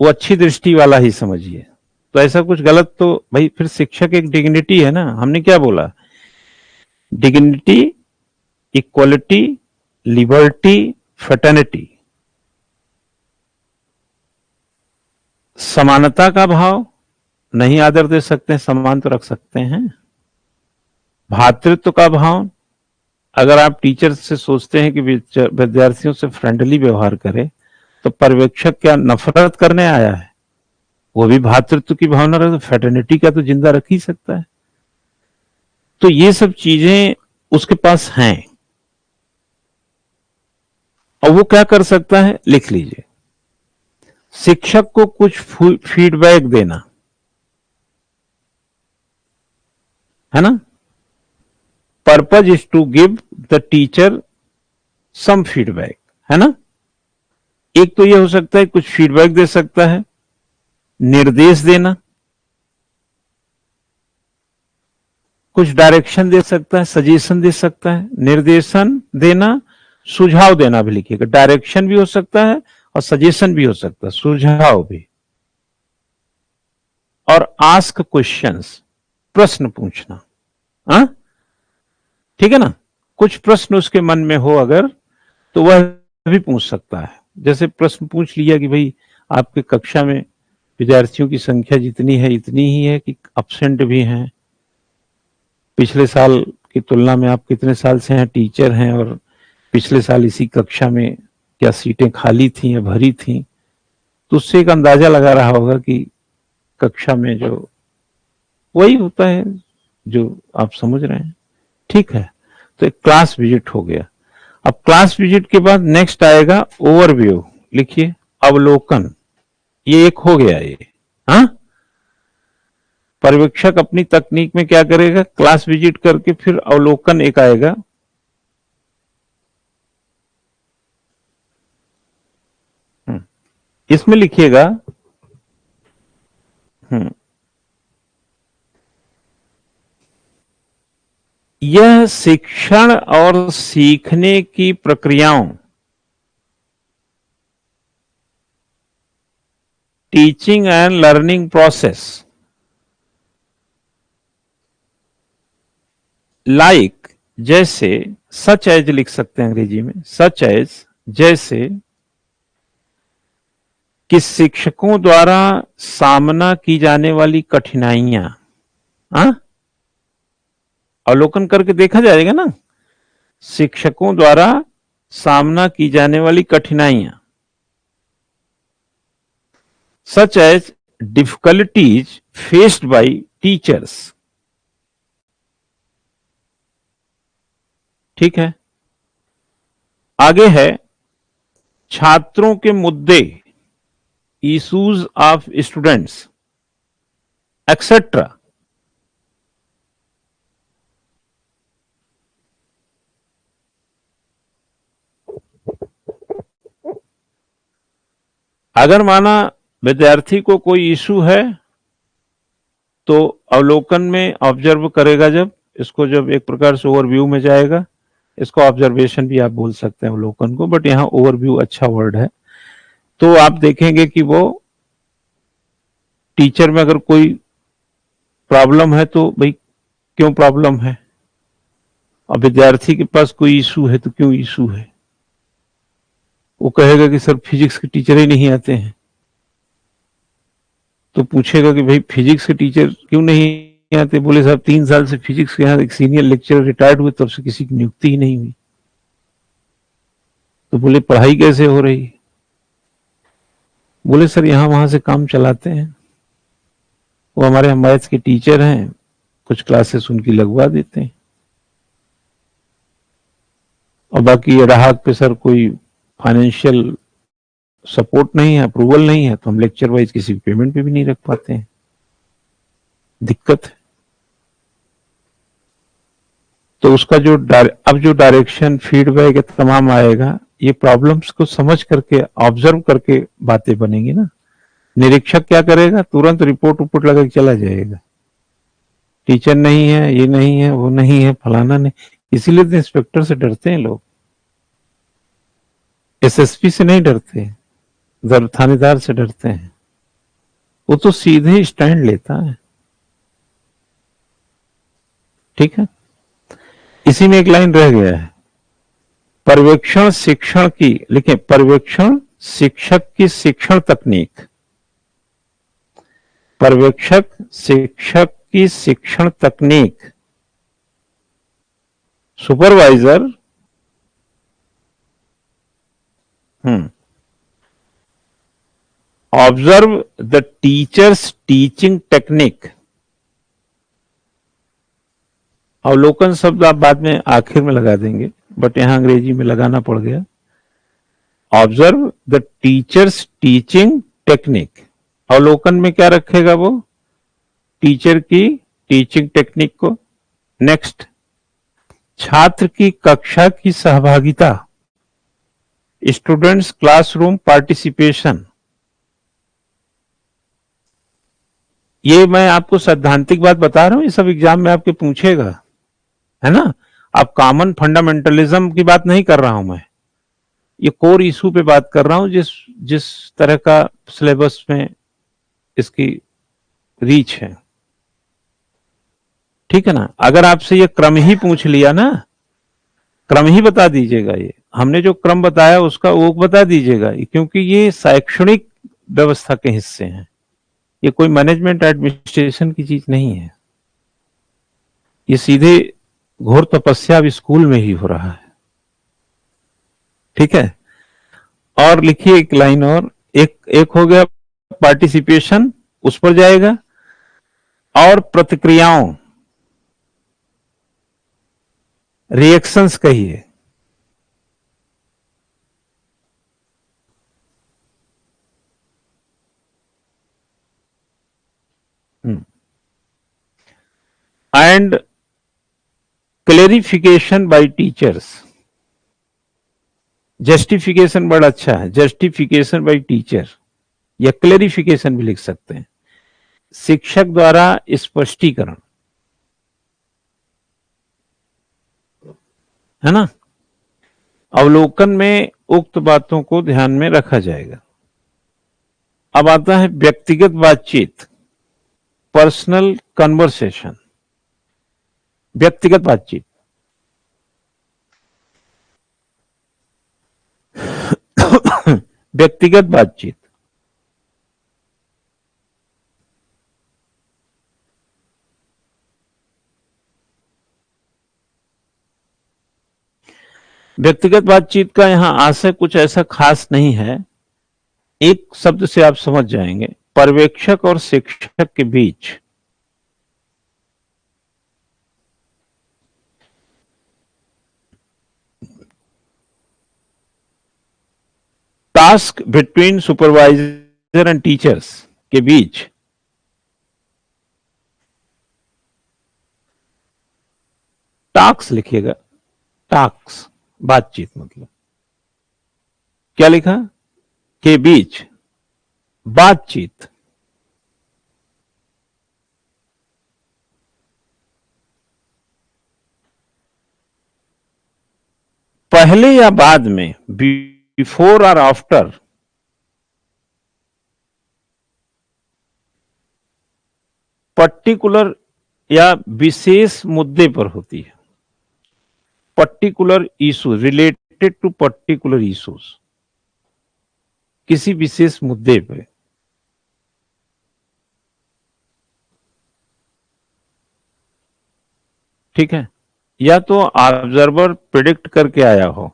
वो अच्छी दृष्टि वाला ही समझिए। तो ऐसा कुछ गलत तो भाई फिर शिक्षक एक डिग्निटी है ना। हमने क्या बोला, डिग्निटी, इक्वलिटी, लिबर्टी, फ्रेटर्निटी, समानता का भाव, नहीं आदर दे सकते हैं, सम्मान तो रख सकते हैं। भातृत्व का भाव, अगर आप टीचर से सोचते हैं कि विद्यार्थियों से फ्रेंडली व्यवहार करें तो पर्यवेक्षक क्या नफरत करने आया है? वो भी भातृत्व की भावना रखता, फ्रेटर्निटी का तो जिंदा रख ही सकता है। तो ये सब चीजें उसके पास हैं और वो क्या कर सकता है, लिख लीजिए, शिक्षक को कुछ फीडबैक देना, है ना। Purpose is to give the teacher some feedback, है ना। एक तो ये हो सकता है कुछ फीडबैक दे सकता है, निर्देश देना, कुछ डायरेक्शन दे सकता है, सजेशन दे सकता है, निर्देशन देना, सुझाव देना भी लिखिएगा। डायरेक्शन भी हो सकता है और सजेशन भी हो सकता है, सुझाव भी। और आस्क क्वेश्चंस, प्रश्न पूछना, हाँ ठीक है ना। कुछ प्रश्न उसके मन में हो अगर तो वह भी पूछ सकता है। जैसे प्रश्न पूछ लिया कि भाई आपके कक्षा में विद्यार्थियों की संख्या जितनी है इतनी ही है कि अब्सेंट भी हैं, पिछले साल की तुलना में आप कितने साल से हैं टीचर हैं, और पिछले साल इसी कक्षा में क्या सीटें खाली थी या भरी थी। तो उससे एक अंदाजा लगा रहा होगा कि कक्षा में जो वही होता है जो आप समझ रहे हैं। ठीक है, तो एक क्लास विजिट हो गया। अब क्लास विजिट के बाद नेक्स्ट आएगा ओवरव्यू, लिखिए अवलोकन। ये एक हो गया ये, हाँ। पर्यवेक्षक अपनी तकनीक में क्या करेगा, क्लास विजिट करके फिर अवलोकन एक आएगा। इसमें लिखिएगा यह शिक्षण और सीखने की प्रक्रियाओं, teaching and learning process, like जैसे, सच एज लिख सकते हैं अंग्रेजी में, सच एज जैसे कि शिक्षकों द्वारा सामना की जाने वाली कठिनाइयां, हाँ अवलोकन करके देखा जाएगा ना, शिक्षकों द्वारा सामना की जाने वाली कठिनाइयां, such as difficulties faced by teachers. ठीक है, आगे है छात्रों के मुद्दे, इश्यूज ऑफ स्टूडेंट्स एक्सेट्रा। अगर माना विद्यार्थी को कोई इशू है तो अवलोकन में ऑब्जर्व करेगा, जब एक प्रकार से ओवरव्यू में जाएगा, इसको ऑब्जर्वेशन भी आप बोल सकते हैं अवलोकन को, बट यहाँ ओवरव्यू अच्छा वर्ड है। तो आप देखेंगे कि वो टीचर में अगर कोई प्रॉब्लम है तो भाई क्यों प्रॉब्लम है, और विद्यार्थी के पास कोई इशू है तो क्यों इशू है। वो कहेगा कि सर फिजिक्स के टीचर ही नहीं आते हैं, तो पूछेगा कि भाई फिजिक्स के टीचर क्यों नहीं आते, बोले साहब 3 साल से फिजिक्स के यहाँ एक सीनियर लेक्चरर रिटायर्ड हुए तब से किसी की नियुक्ति ही नहीं हुई। तो बोले पढ़ाई कैसे हो रही, बोले सर यहां वहां से काम चलाते हैं, वो हमारे मैथ्स के टीचर हैं, कुछ क्लासेस उनकी लगवा देते हैं, और बाकी राहत पे सर कोई फाइनेंशियल सपोर्ट नहीं है, अप्रूवल नहीं है, तो हम लेक्चर वाइज किसी पेमेंट पे भी नहीं रख पाते हैं, दिक्कत है। तो उसका अब जो डायरेक्शन फीडबैक तमाम आएगा, ये प्रॉब्लम्स को समझ करके ऑब्जर्व करके बातें बनेंगी ना। निरीक्षक क्या करेगा, तुरंत रिपोर्ट उपोर्ट लगा के चला जाएगा, टीचर नहीं है, ये नहीं है, वो नहीं है, फलाना नहीं। इसीलिए तो इंस्पेक्टर से डरते हैं लोग, एसएसपी से नहीं डरते, थानेदार से डरते हैं, वो तो सीधे स्टैंड लेता है। ठीक है, इसी में एक लाइन रह गया है, पर्यवेक्षण शिक्षण की, लिखें पर्यवेक्षण शिक्षक की शिक्षण तकनीक, पर्यवेक्षक शिक्षक की शिक्षण तकनीक, supervisor observe the teachers teaching technique. अवलोकन शब्द आप बाद में आखिर में लगा देंगे, बट यहां अंग्रेजी में लगाना पड़ गया। Observe the teachers teaching technique, अवलोकन में क्या रखेगा वो, टीचर की टीचिंग टेक्निक को। नेक्स्ट, छात्र की कक्षा की सहभागिता, स्टूडेंट्स क्लासरूम पार्टिसिपेशन। ये मैं आपको सैद्धांतिक बात बता रहा हूं, ये सब एग्जाम में आपके पूछेगा, है ना। अब कॉमन फंडामेंटलिज्म की बात नहीं कर रहा हूं मैं, ये कोर इशू पे बात कर रहा हूं, जिस जिस तरह का सिलेबस में इसकी रीच है। ठीक है ना, अगर आपसे ये क्रम ही पूछ लिया ना, क्रम ही बता दीजिएगा, ये हमने जो क्रम बताया उसका वो बता दीजिएगा, क्योंकि ये शैक्षणिक व्यवस्था के हिस्से हैं, ये कोई मैनेजमेंट एडमिनिस्ट्रेशन की चीज नहीं है, ये सीधे घोर तपस्या अब स्कूल में ही हो रहा है। ठीक है, और लिखिए एक लाइन और, एक हो गया पार्टिसिपेशन, उस पर जाएगा, और प्रतिक्रियाओं, रिएक्शंस कहिए। And clarification bye teachers, justification बड़ा अच्छा है, जस्टिफिकेशन बाय टीचर, या क्लेरिफिकेशन भी लिख सकते हैं, शिक्षक द्वारा स्पष्टीकरण, है ना। अवलोकन में उक्त बातों को ध्यान में रखा जाएगा। अब आता है व्यक्तिगत बातचीत, पर्सनल कन्वर्सेशन, व्यक्तिगत बातचीत। व्यक्तिगत बातचीत, व्यक्तिगत बातचीत का यहां आशय कुछ ऐसा खास नहीं है, एक शब्द से आप समझ जाएंगे, पर्यवेक्षक और शिक्षक के बीच task between supervisor and teachers के बीच टास्क लिखिएगा, टास्क बातचीत मतलब क्या लिखा, के बीच बातचीत, पहले या बाद में, बिफोर और आफ्टर, पर्टिकुलर या विशेष मुद्दे पर होती है। Particular issue, related to particular issues, किसी विशेष मुद्दे पे। ठीक है, या तो ऑब्जर्वर प्रिडिक्ट करके आया हो,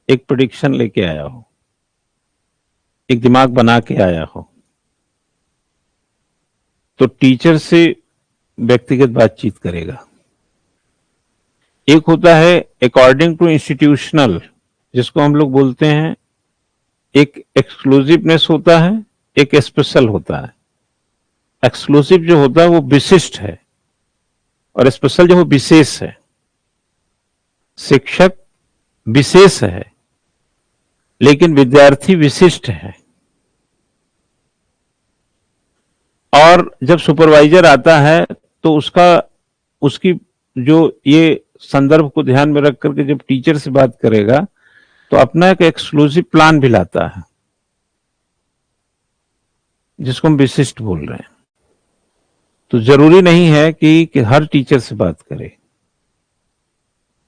एक प्रिडिक्शन लेके आया हो, एक दिमाग बना के आया हो, तो टीचर से व्यक्तिगत बातचीत करेगा। एक होता है अकॉर्डिंग टू इंस्टीट्यूशनल, जिसको हम लोग बोलते हैं, एक एक्सक्लूसिवनेस होता है, एक स्पेशल होता है। एक्सक्लूसिव जो होता है वो विशिष्ट है, और स्पेशल जो है विशेष है। शिक्षक विशेष है, लेकिन विद्यार्थी विशिष्ट है। और जब सुपरवाइजर आता है तो उसकी जो ये संदर्भ को ध्यान में रख करके जब टीचर से बात करेगा तो अपना एक एक्सक्लूसिव प्लान भी लाता है, जिसको हम विशिष्ट बोल रहे हैं। तो जरूरी नहीं है कि हर टीचर से बात करे।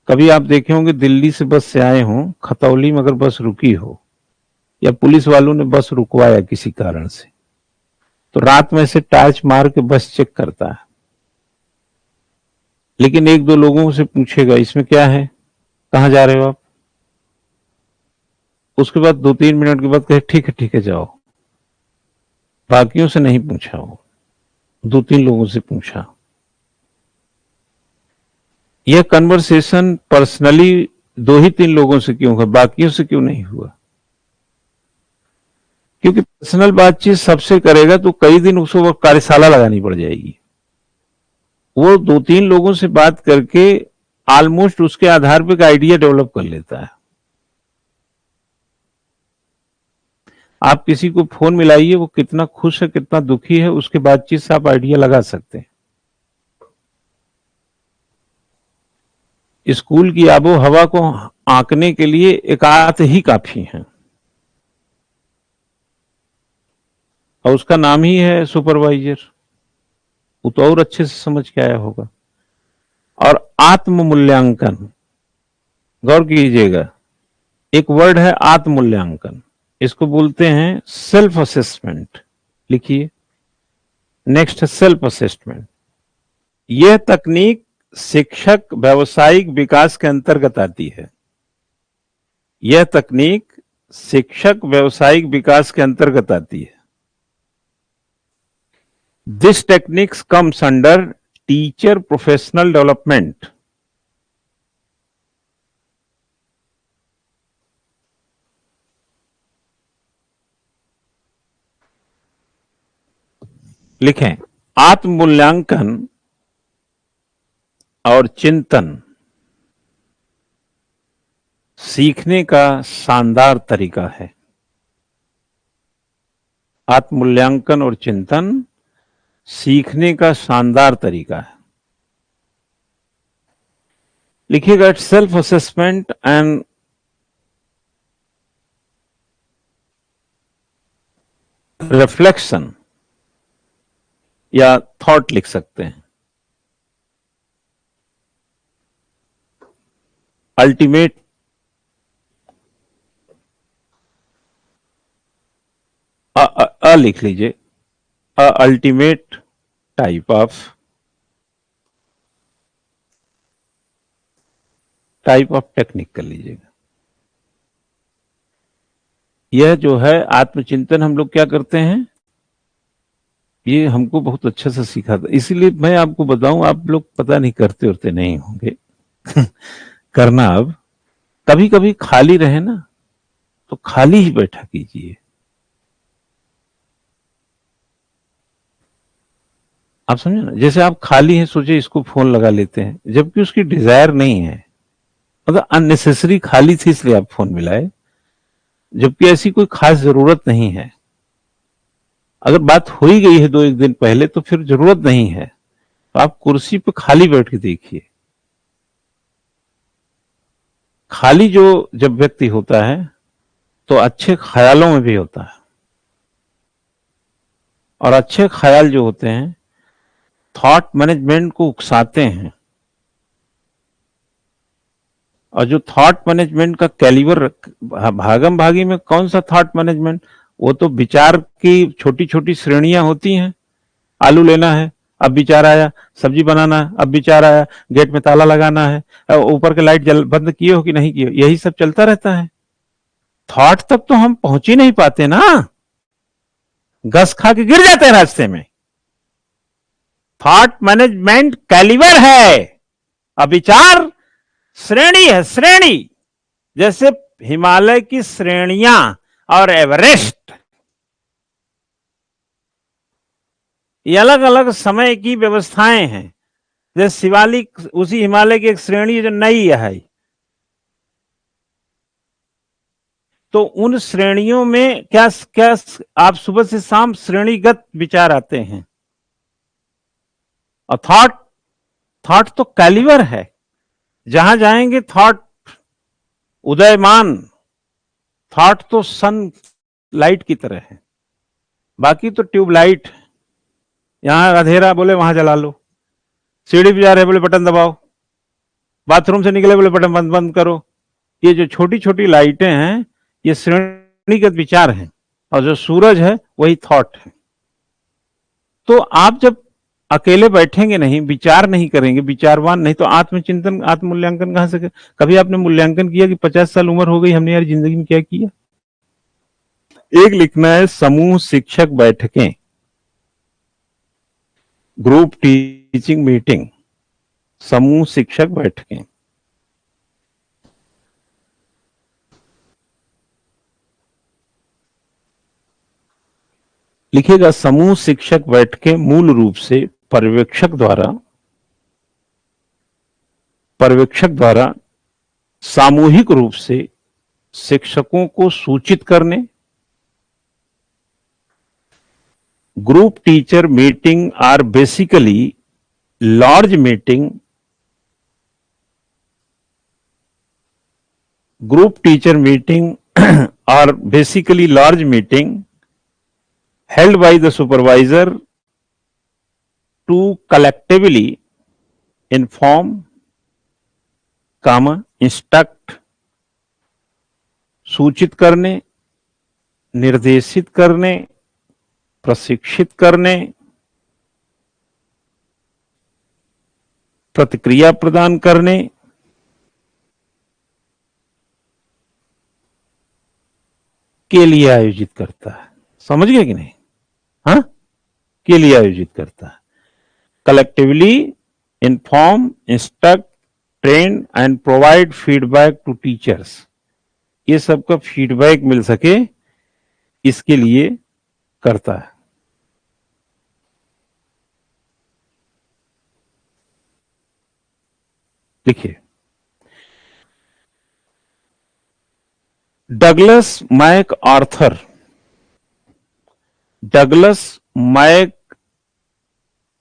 कभी आप देखे होंगे दिल्ली से बस से आए हों, खतौली में अगर बस रुकी हो या पुलिस वालों ने बस रुकवाया किसी कारण से, तो रात में से टार्च मार के बस चेक करता है, लेकिन एक दो लोगों से पूछेगा इसमें क्या है, कहां जा रहे हो आप। उसके बाद 2-3 मिनट के बाद कहे ठीक है जाओ। बाकियों से नहीं पूछा, हो 2-3 लोगों से पूछा। यह कन्वर्सेशन पर्सनली 2 ही 3 लोगों से क्यों हुआ, बाकियों से क्यों नहीं हुआ? क्योंकि पर्सनल बातचीत सबसे करेगा तो कई दिन उसको कार्यशाला लगानी पड़ जाएगी। वो 2-3 लोगों से बात करके ऑलमोस्ट उसके आधार पर एक आइडिया डेवलप कर लेता है। आप किसी को फोन मिलाइए, वो कितना खुश है कितना दुखी है, उसके बातचीत से आप आइडिया लगा सकते हैं। स्कूल की आबो हवा को आंकने के लिए एकांत ही काफी है, और उसका नाम ही है सुपरवाइजर। वो तो और अच्छे से समझ के आया होगा। और आत्म मूल्यांकन, गौर कीजिएगा, एक वर्ड है आत्म मूल्यांकन, इसको बोलते हैं सेल्फ असेसमेंट। लिखिए, नेक्स्ट है सेल्फ असेसमेंट। यह तकनीक शिक्षक व्यावसायिक विकास के अंतर्गत आती है। यह तकनीक शिक्षक व्यावसायिक विकास के अंतर्गत आती है। This techniques comes under teacher professional development. लिखें, आत्म मूल्यांकन और चिंतन सीखने का शानदार तरीका है। आत्म मूल्यांकन और चिंतन सीखने का शानदार तरीका है। लिखिएगा, सेल्फ असेसमेंट एंड रिफ्लेक्शन, या थॉट लिख सकते हैं। अल्टीमेट लिख लीजिए, अल्टीमेट टाइप ऑफ टेक्निक कर लीजिएगा। यह जो है आत्मचिंतन, हम लोग क्या करते हैं, ये हमको बहुत अच्छे से सीखा था। इसीलिए मैं आपको बताऊं, आप लोग पता नहीं करते नहीं होंगे करना। अब कभी कभी खाली रहे ना, तो खाली ही बैठा कीजिए। आप समझे ना, जैसे आप खाली हैं, सोचे इसको फोन लगा लेते हैं, जबकि उसकी डिजायर नहीं है, मतलब अननेसेसरी खाली थी इसलिए आप फोन मिलाए, जबकि ऐसी कोई खास जरूरत नहीं है। अगर बात हो ही गई है 2-1 दिन पहले तो फिर जरूरत नहीं है। तो आप कुर्सी पे खाली बैठ के देखिए, खाली जो जब व्यक्ति होता है तो अच्छे ख्यालों में भी होता है, और अच्छे ख्याल जो होते हैं थॉट मैनेजमेंट को उकसाते हैं। और जो थॉट मैनेजमेंट का कैलिबर, भागम भागी में कौन सा थॉट मैनेजमेंट, वो तो विचार की छोटी छोटी श्रेणियां होती हैं। आलू लेना है, अब विचार आया, सब्जी बनाना है, अब विचार आया, गेट में ताला लगाना है, ऊपर के लाइट जल बंद किए हो कि नहीं किए, यही सब चलता रहता है। थॉट तक तो हम पहुंच ही नहीं पाते ना, घस खा के गिर जाते हैं रास्ते में। थॉट मैनेजमेंट कैलिबर है, अब विचार श्रेणी है, श्रेणी, जैसे हिमालय की श्रेणियां और एवरेस्ट, ये अलग अलग समय की व्यवस्थाएं हैं। जैसे शिवालिक उसी हिमालय की एक श्रेणी जो नई है, तो उन श्रेणियों में क्या क्या आप सुबह से शाम श्रेणीगत विचार आते हैं। और थॉट तो कैलिबर है, जहां जाएंगे थॉट उदयमान, थॉट तो सन लाइट की तरह है। बाकी तो ट्यूबलाइट, यहां अंधेरा बोले वहां जला लो, सीढ़ी पे जा रहे बोले बटन दबाओ, बाथरूम से निकले बोले बटन बंद बंद करो। ये जो छोटी छोटी लाइटें हैं ये श्रेणीगत विचार हैं, और जो सूरज है वही थॉट है। तो आप जब अकेले बैठेंगे नहीं, विचार नहीं करेंगे, विचारवान नहीं, तो आत्मचिंतन आत्ममूल्यांकन कहां से? कभी आपने मूल्यांकन किया कि 50 साल उम्र हो गई, हमने यार जिंदगी में क्या किया? एक लिखना है समूह शिक्षक बैठकें, ग्रुप टीचिंग मीटिंग, समूह शिक्षक बैठकें। लिखिएगा समूह शिक्षक बैठकें मूल रूप से पर्यवेक्षक द्वारा सामूहिक रूप से शिक्षकों को सूचित करने, group teacher meeting are basically large meeting, group teacher meeting are basically large meeting held by the supervisor to collectively inform, instruct, सूचित करने, निर्देशित करने, प्रशिक्षित करने, प्रतिक्रिया प्रदान करने, के लिए आयोजित करता है। समझ गए कि नहीं? हाँ, के लिए आयोजित करता है। Collectively inform, instruct, train and provide feedback to teachers, ये सबका फीडबैक मिल सके इसके लिए करता है। लिखिए, Douglas MacArthur, Douglas Mac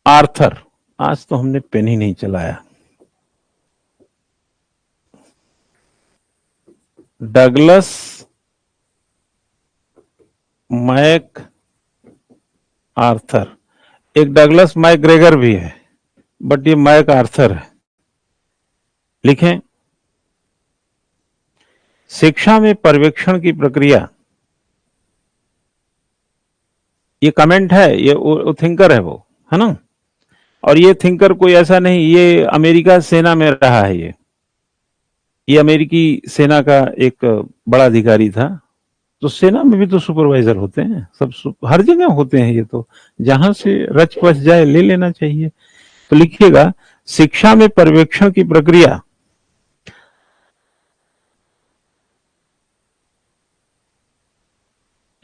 Arthur, आज तो हमने पेन ही नहीं चलाया। डगलस मैक आर्थर, एक डगलस मैकग्रेगर भी है, बट ये मैक आर्थर है। लिखें, शिक्षा में पर्यवेक्षण की प्रक्रिया, ये कमेंट है, ये वो थिंकर है, वो है ना। और ये थिंकर कोई ऐसा नहीं, ये अमेरिका सेना में रहा है, ये अमेरिकी सेना का एक बड़ा अधिकारी था। तो सेना में भी तो सुपरवाइजर होते हैं, सब हर जगह होते हैं, ये तो जहां से रच बच जाए ले लेना चाहिए। तो लिखिएगा, शिक्षा में पर्यवेक्षण की प्रक्रिया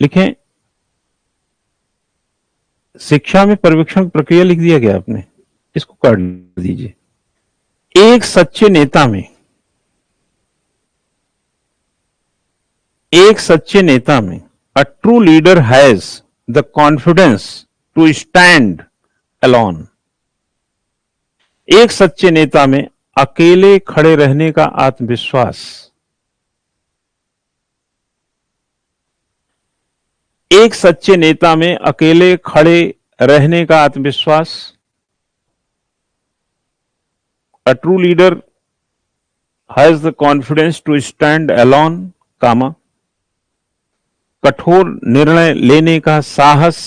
लिखें, शिक्षा में पर्यवेक्षण प्रक्रिया लिख दिया गया आपने, इसको काट दीजिए। एक सच्चे नेता में a true leader has the confidence to stand alone, एक सच्चे नेता में अकेले खड़े रहने का आत्मविश्वास एक सच्चे नेता में अकेले खड़े रहने का आत्मविश्वास। A true leader has the confidence to stand alone, comma. कठोर निर्णय लेने का साहस,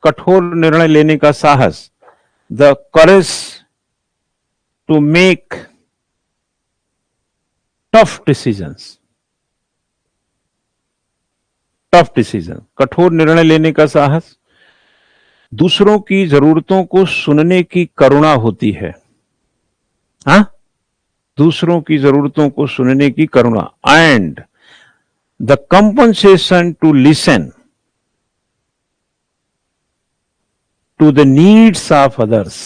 कठोर निर्णय लेने का साहस। The courage to make tough decisions, tough decision, कठोर निर्णय लेने का साहस। दूसरों की जरूरतों को सुनने की करुणा होती है। हाँ, दूसरों की जरूरतों को सुनने की करुणा। And the compensation to listen to the needs of others.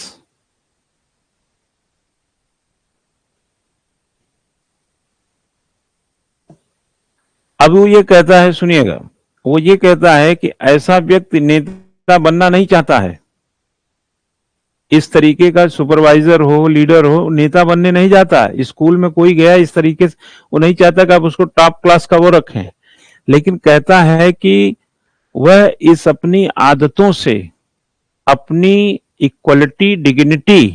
अब वो ये कहता है, सुनिएगा, वो ये कहता है कि ऐसा व्यक्ति नेता बनना नहीं चाहता है। इस तरीके का सुपरवाइजर हो, लीडर हो, नेता बनने नहीं जाता। स्कूल में कोई गया इस तरीके से, वो नहीं चाहता कि आप उसको टॉप क्लास का वो रखें, लेकिन कहता है कि वह इस अपनी आदतों से अपनी इक्वलिटी, डिग्निटी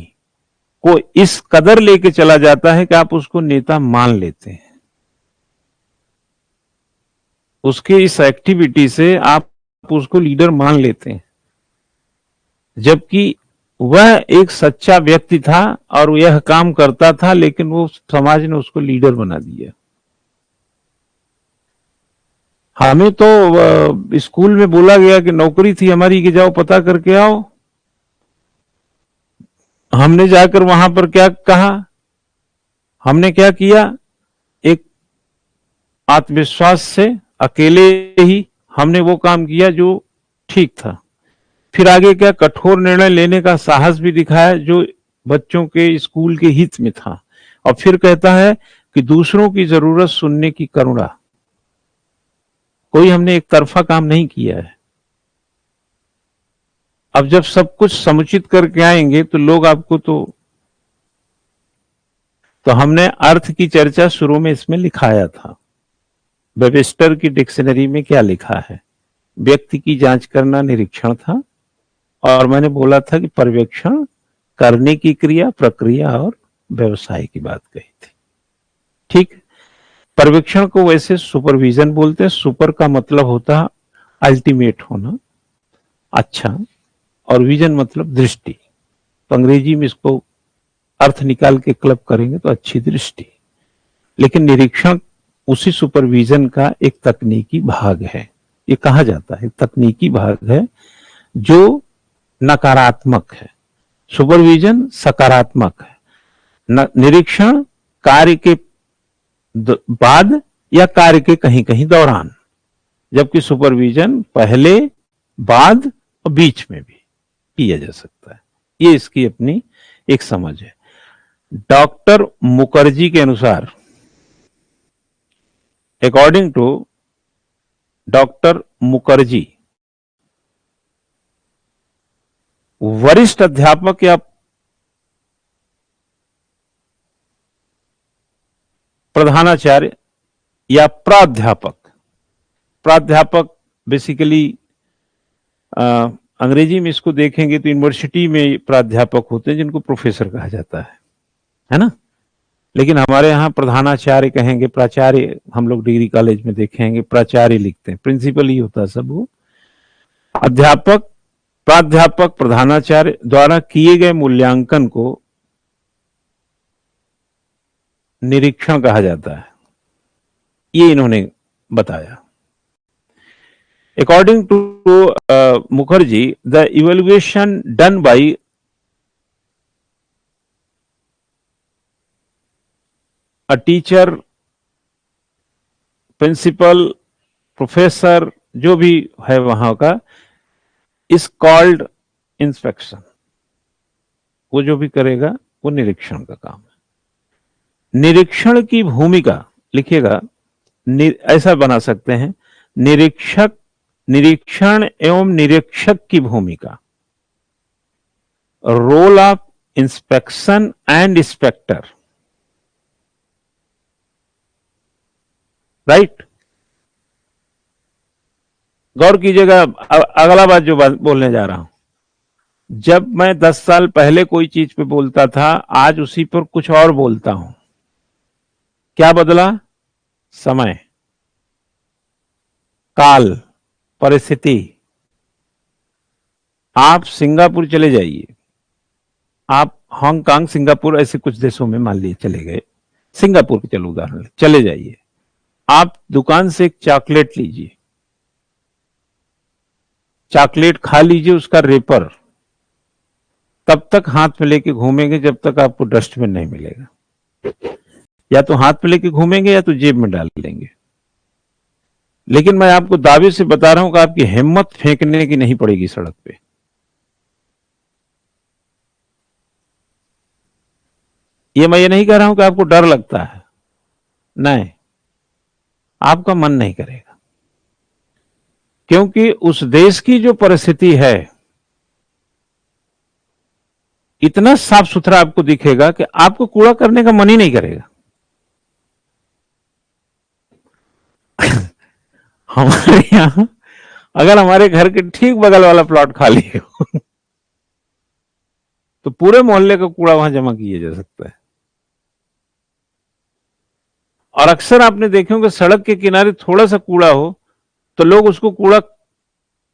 को इस कदर लेके चला जाता है कि आप उसको नेता मान लेते हैं। उसके इस एक्टिविटी से आप उसको लीडर मान लेते हैं, जबकि वह एक सच्चा व्यक्ति था और यह काम करता था, लेकिन वो समाज ने उसको लीडर बना दिया। हमें तो स्कूल में बोला गया कि नौकरी थी हमारी कि जाओ पता करके आओ। हमने जाकर वहां पर क्या कहा, हमने क्या किया, एक आत्मविश्वास से अकेले ही हमने वो काम किया जो ठीक था। फिर आगे क्या, कठोर निर्णय लेने का साहस भी दिखाया जो बच्चों के स्कूल के हित में था। और फिर कहता है कि दूसरों की जरूरत सुनने की करुणा। कोई हमने एक तरफा काम नहीं किया है। अब जब सब कुछ समुचित करके आएंगे तो लोग आपको तो हमने अर्थ की चर्चा शुरू में इसमें लिखाया था। वेबस्टर की डिक्शनरी में क्या लिखा है, व्यक्ति की जांच करना निरीक्षण था, और मैंने बोला था कि पर्यवेक्षण करने की क्रिया, प्रक्रिया और व्यवसाय की बात कही थी। ठीक, पर्यवेक्षण को वैसे सुपरविजन बोलते हैं। सुपर का मतलब होता है अल्टीमेट होना, अच्छा, और विजन मतलब दृष्टि। तो अंग्रेजी में इसको अर्थ निकाल के क्लब करेंगे तो अच्छी दृष्टि। लेकिन निरीक्षण उसी सुपरविजन का एक तकनीकी भाग है। ये कहा जाता है तकनीकी भाग है जो नकारात्मक है, सुपरविजन सकारात्मक है। निरीक्षण कार्य के बाद या कार्य के कहीं कहीं दौरान, जबकि सुपरविजन पहले, बाद और बीच में भी किया जा सकता है। ये इसकी अपनी एक समझ है। डॉक्टर मुखर्जी के अनुसार, अकॉर्डिंग टू डॉक्टर मुखर्जी, वरिष्ठ अध्यापक या प्रधानाचार्य या प्राध्यापक, प्राध्यापक बेसिकली अंग्रेजी में इसको देखेंगे तो यूनिवर्सिटी में प्राध्यापक होते हैं जिनको प्रोफेसर कहा जाता है ना। लेकिन हमारे यहाँ प्रधानाचार्य कहेंगे, प्राचार्य हम लोग डिग्री कॉलेज में देखेंगे प्राचार्य लिखते हैं, प्रिंसिपल ही होता है सब वो। अध्यापक, प्राध्यापक, प्रधानाचार्य द्वारा किए गए मूल्यांकन को निरीक्षण कहा जाता है, ये इन्होंने बताया। According to Mukherjee, the evaluation done by a teacher, principal, professor, जो भी है वहां का, is called inspection। वो जो भी करेगा वो निरीक्षण का काम है। निरीक्षण की भूमिका लिखिएगा, ऐसा बना सकते हैं, निरीक्षक, निरीक्षण एवं निरीक्षक की भूमिका, role of inspection and inspector, right. गौर कीजिएगा अगला बात जो बात बोलने जा रहा हूं। जब मैं 10 साल पहले कोई चीज पे बोलता था, आज उसी पर कुछ और बोलता हूं। क्या बदला? समय, काल, परिस्थिति। आप सिंगापुर चले जाइए, आप हांगकांग, सिंगापुर ऐसे कुछ देशों में मान लिए चले गए, सिंगापुर के चलो उदाहरण चले जाइए, आप दुकान से एक चॉकलेट लीजिए, चॉकलेट खा लीजिए, उसका रेपर तब तक हाथ में लेके घूमेंगे जब तक आपको डस्टबिन नहीं मिलेगा। या तो हाथ में लेके घूमेंगे या तो जेब में डाल लेंगे। लेकिन मैं आपको दावे से बता रहा हूं कि आपकी हिम्मत फेंकने की नहीं पड़ेगी सड़क पे। ये नहीं कह रहा हूं कि आपको डर लगता है, नहीं, आपका मन नहीं करेगा, क्योंकि उस देश की जो परिस्थिति है, इतना साफ सुथरा आपको दिखेगा कि आपको कूड़ा करने का मन ही नहीं करेगा। हमारे यहां अगर हमारे घर के ठीक बगल वाला प्लॉट खाली हो तो पूरे मोहल्ले का कूड़ा वहां जमा किया जा सकता है। और अक्सर आपने देखे होंगे सड़क के किनारे थोड़ा सा कूड़ा हो तो लोग उसको कूड़ा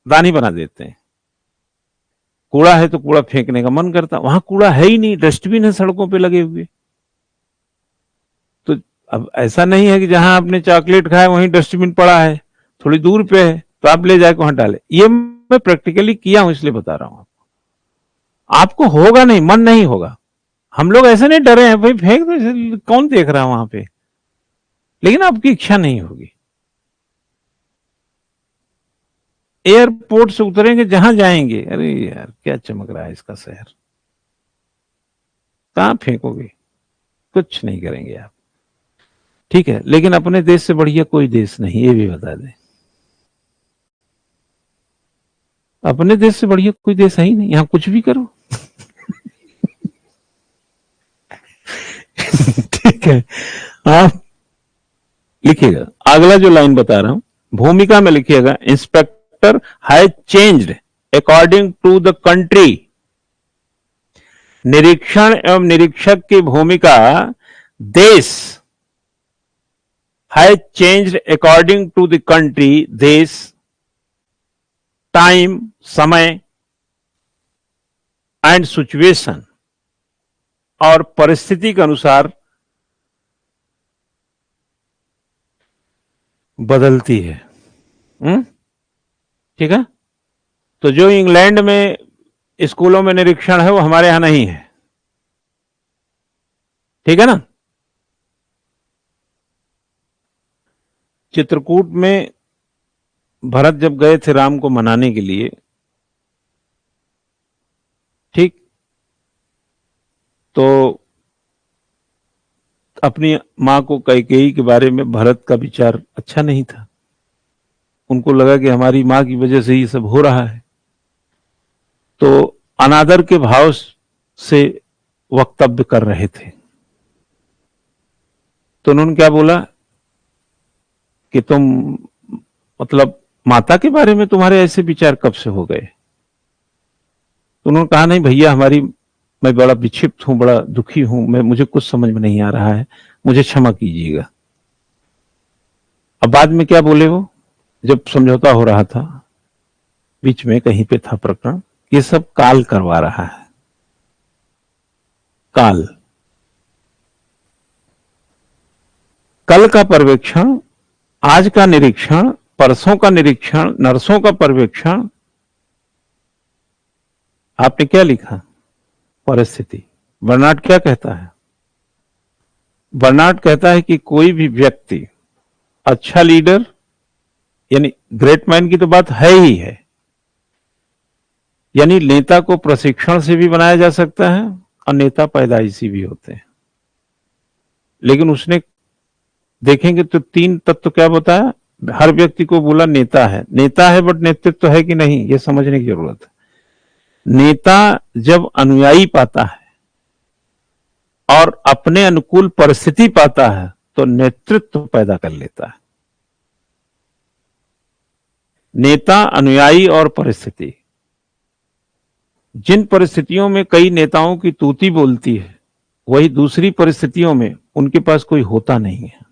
दानी बना देते हैं। कूड़ा है तो कूड़ा फेंकने का मन करता, वहां कूड़ा है ही नहीं, डस्टबिन है सड़कों पे लगे हुए। तो अब ऐसा नहीं है कि जहां आपने चॉकलेट खाया वहीं डस्टबिन पड़ा है, थोड़ी दूर पे है तो आप ले जाके वहां डाले। ये मैं प्रैक्टिकली किया हूं इसलिए बता रहा हूं आपको होगा नहीं, मन नहीं होगा। हम लोग ऐसे नहीं डरे हैं भाई फेंक दो, कौन देख रहा है वहां पे, लेकिन आपकी इच्छा नहीं होगी। एयरपोर्ट से उतरेंगे जहां जाएंगे, अरे यार क्या चमक रहा है इसका शहर, कहां फेंकोगे, कुछ नहीं करेंगे आप, ठीक है। लेकिन अपने देश से बढ़िया कोई देश नहीं, ये भी बता दें। अपने देश से बढ़िया कोई देश है ही नहीं, यहां कुछ भी करो ठीक है। आप लिखिएगा अगला जो लाइन बता रहा हूं, भूमिका में लिखिएगा, inspector has changed according to the country. निरीक्षण एवं निरीक्षक की भूमिका देश, has changed according to the country, देश, टाइम, समय, एंड सिचुएशन, और परिस्थिति के अनुसार बदलती है। ठीक है। तो जो इंग्लैंड में स्कूलों में निरीक्षण है वो हमारे यहां नहीं है, ठीक है ना। चित्रकूट में भरत जब गए थे राम को मनाने के लिए, ठीक, तो अपनी मां को कैकेयी के बारे में भरत का विचार अच्छा नहीं था। उनको लगा कि हमारी मां की वजह से ये सब हो रहा है, तो अनादर के भाव से वक्तव्य कर रहे थे। तो उन्होंने क्या बोला कि तुम, मतलब माता के बारे में तुम्हारे ऐसे विचार कब से हो गए। तो उन्होंने कहा नहीं भैया, हमारी, मैं बड़ा विक्षिप्त हूं, बड़ा दुखी हूं, मुझे कुछ समझ में नहीं आ रहा है, मुझे क्षमा कीजिएगा। अब बाद में क्या बोले वो, जब समझौता हो रहा था, बीच में कहीं पे था प्रकरण, ये सब काल करवा रहा है, काल। कल का पर्यवेक्षण, आज का निरीक्षण, परसों का निरीक्षण, नरसों का पर्यवेक्षण। आपने क्या लिखा, परिस्थिति। बर्नार्ड क्या कहता है, बर्नार्ड कहता है कि कोई भी व्यक्ति अच्छा लीडर, यानी ग्रेट मैन की तो बात है ही है, यानी नेता को प्रशिक्षण से भी बनाया जा सकता है और नेता पैदाइशी भी होते हैं। लेकिन उसने, देखेंगे तो 3 तत्व क्या बताया, हर व्यक्ति को बोला नेता है, नेता है बट नेतृत्व तो है कि नहीं, ये समझने की जरूरत है। नेता जब अनुयायी पाता है और अपने अनुकूल परिस्थिति पाता है तो नेतृत्व पैदा कर लेता है। नेता, अनुयायी और परिस्थिति। जिन परिस्थितियों में कई नेताओं की तूती बोलती है, वही दूसरी परिस्थितियों में उनके पास कोई होता नहीं है।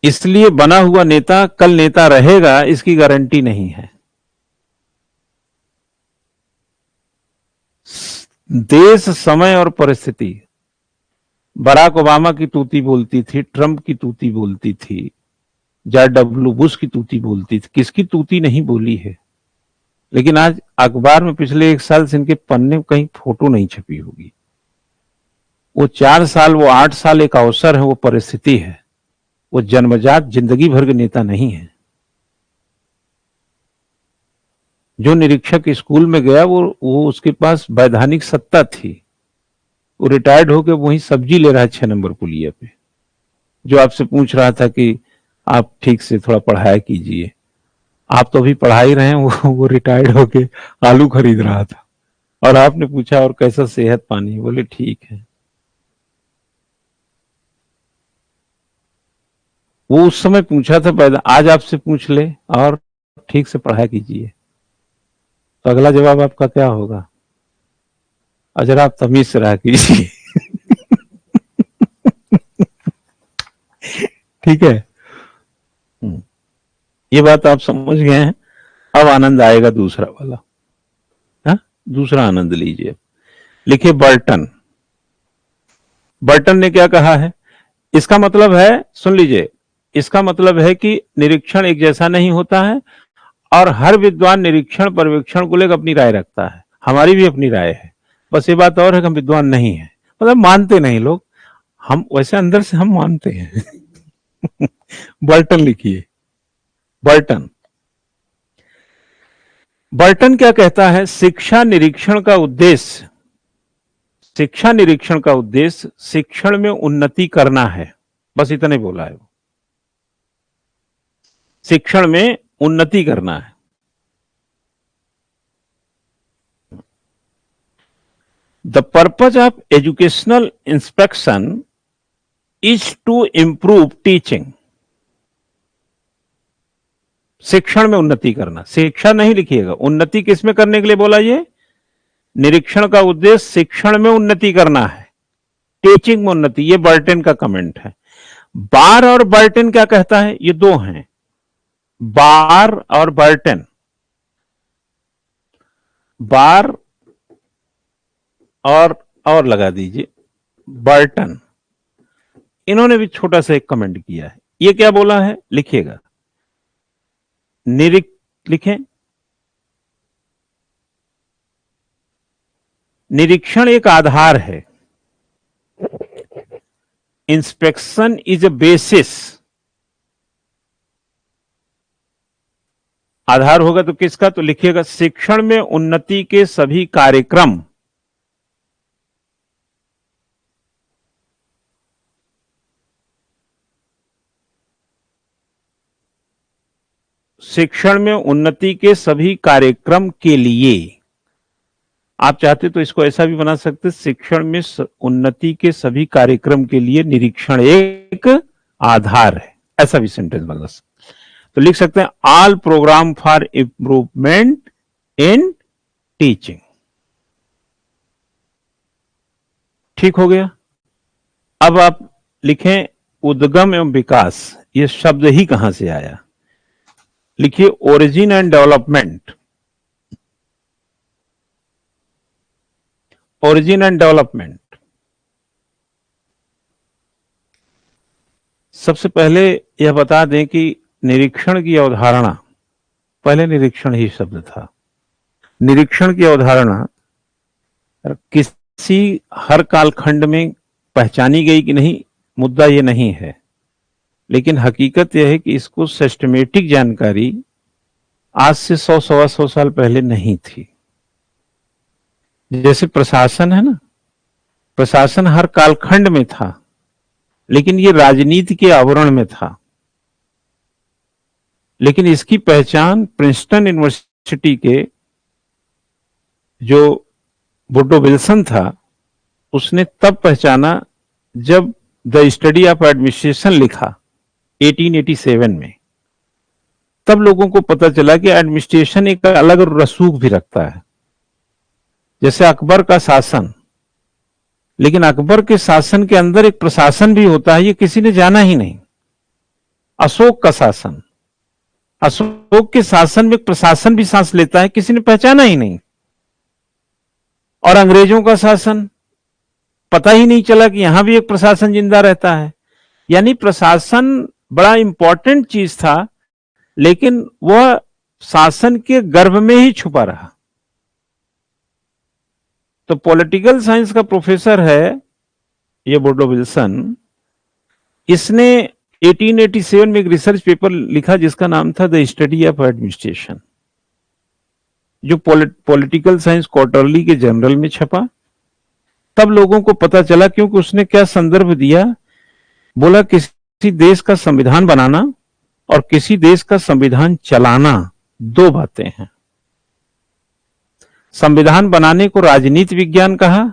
इसलिए बना हुआ नेता कल नेता रहेगा, इसकी गारंटी नहीं है। देश, समय और परिस्थिति। बराक ओबामा की तूती बोलती थी, ट्रंप की तूती बोलती थी, जॉर्ज डब्ल्यू बुश की तूती बोलती थी, किसकी तूती नहीं बोली है। लेकिन आज अखबार में पिछले 1 साल से इनके पन्ने कहीं फोटो नहीं छपी होगी। वो 4 साल, वो 8 साल एक अवसर है, वो परिस्थिति है, वो जन्मजात जिंदगी भर के नेता नहीं है। जो निरीक्षक स्कूल में गया वो उसके पास वैधानिक सत्ता थी। वो रिटायर्ड होकर वहीं सब्जी ले रहा है 6 नंबर पुलिया पे। जो आपसे पूछ रहा था कि आप ठीक से थोड़ा पढ़ाया कीजिए, आप तो अभी पढ़ा ही रहे हैं, वो रिटायर्ड होके आलू खरीद रहा था। और आपने पूछा और कैसा सेहत पानी, बोले ठीक है। वो उस समय पूछा था, आज आपसे पूछ ले और ठीक से पढ़ाया कीजिए, तो अगला जवाब आपका क्या होगा? अजर आप तमीज से रहा कीजिए। ठीक है, ये बात आप समझ गए हैं। अब आनंद आएगा दूसरा वाला। हा? दूसरा आनंद लीजिए। लिखिए बर्टन। बर्टन ने क्या कहा है? इसका मतलब है, सुन लीजिए, इसका मतलब है कि निरीक्षण एक जैसा नहीं होता है और हर विद्वान निरीक्षण पर्यवेक्षण को लेकर अपनी राय रखता है। हमारी भी अपनी राय है, बस ये बात और है कि हम विद्वान नहीं है, मतलब मानते नहीं लोग, हम वैसे अंदर से हम मानते हैं। बर्टन लिखिए, बर्टन। बर्टन क्या कहता है? शिक्षा निरीक्षण का उद्देश्य शिक्षण में उन्नति करना है, बस इतने बोला है। वो शिक्षण में उन्नति करना है। The purpose of educational inspection is to improve teaching. शिक्षण में उन्नति करना, शिक्षा नहीं लिखिएगा, उन्नति किसमें करने के लिए बोला? ये निरीक्षण का उद्देश्य शिक्षण में उन्नति करना है, टीचिंग में उन्नति। ये बर्टन का कमेंट है। बार और बर्टन क्या कहता है? ये दो हैं, बार और बर्टन। बार और लगा दीजिए बर्टन। इन्होंने भी छोटा सा एक कमेंट किया है। ये क्या बोला है? लिखिएगा, लिखें, निरीक्षण एक आधार है, इंस्पेक्शन इज अ बेसिस। आधार होगा तो किसका? तो लिखिएगा शिक्षण में उन्नति के सभी कार्यक्रम शिक्षण में उन्नति के सभी कार्यक्रम के लिए। आप चाहते तो इसको ऐसा भी बना सकते, शिक्षण में उन्नति के सभी कार्यक्रम के लिए निरीक्षण एक आधार है, ऐसा भी सेंटेंस बना सकते। तो लिख सकते हैं all programme for improvement in teaching. ठीक हो गया। अब आप लिखें उद्गम एवं विकास। ये शब्द ही कहां से आया? लिखिए origin and development. Origin and development. सबसे पहले यह बता दें कि निरीक्षण की अवधारणा, पहले निरीक्षण ही शब्द था। निरीक्षण की अवधारणा किसी हर कालखंड में पहचानी गई कि नहीं, मुद्दा ये नहीं है, लेकिन हकीकत यह है कि इसको सिस्टमेटिक जानकारी आज से 100-125 साल पहले नहीं थी। जैसे प्रशासन है ना, प्रशासन हर कालखंड में था, लेकिन ये राजनीति के आवरण में था। लेकिन इसकी पहचान प्रिंसटन यूनिवर्सिटी के जो वुडरो विल्सन था, उसने तब पहचाना जब द स्टडी ऑफ एडमिनिस्ट्रेशन लिखा 1887 में। तब लोगों को पता चला कि एडमिनिस्ट्रेशन एक अलग रसूख भी रखता है। जैसे अकबर का शासन, लेकिन अकबर के शासन के अंदर एक प्रशासन भी होता है, ये किसी ने जाना ही नहीं। अशोक का शासन, अशोक के शासन में एक प्रशासन भी सांस लेता है, किसी ने पहचाना ही नहीं। और अंग्रेजों का शासन, पता ही नहीं चला कि यहां भी एक प्रशासन जिंदा रहता है। यानी प्रशासन बड़ा इंपॉर्टेंट चीज था, लेकिन वह शासन के गर्भ में ही छुपा रहा। तो पॉलिटिकल साइंस का प्रोफेसर है ये वुडरो विल्सन, इसने 1887 में एक रिसर्च पेपर लिखा जिसका नाम था द स्टडी ऑफ एडमिनिस्ट्रेशन, जो पॉलिटिकल साइंस क्वार्टरली के जर्नल में छपा। तब लोगों को पता चला, क्योंकि उसने क्या संदर्भ दिया, बोला किसी देश का संविधान बनाना और किसी देश का संविधान चलाना दो बातें हैं। संविधान बनाने को राजनीति विज्ञान कहा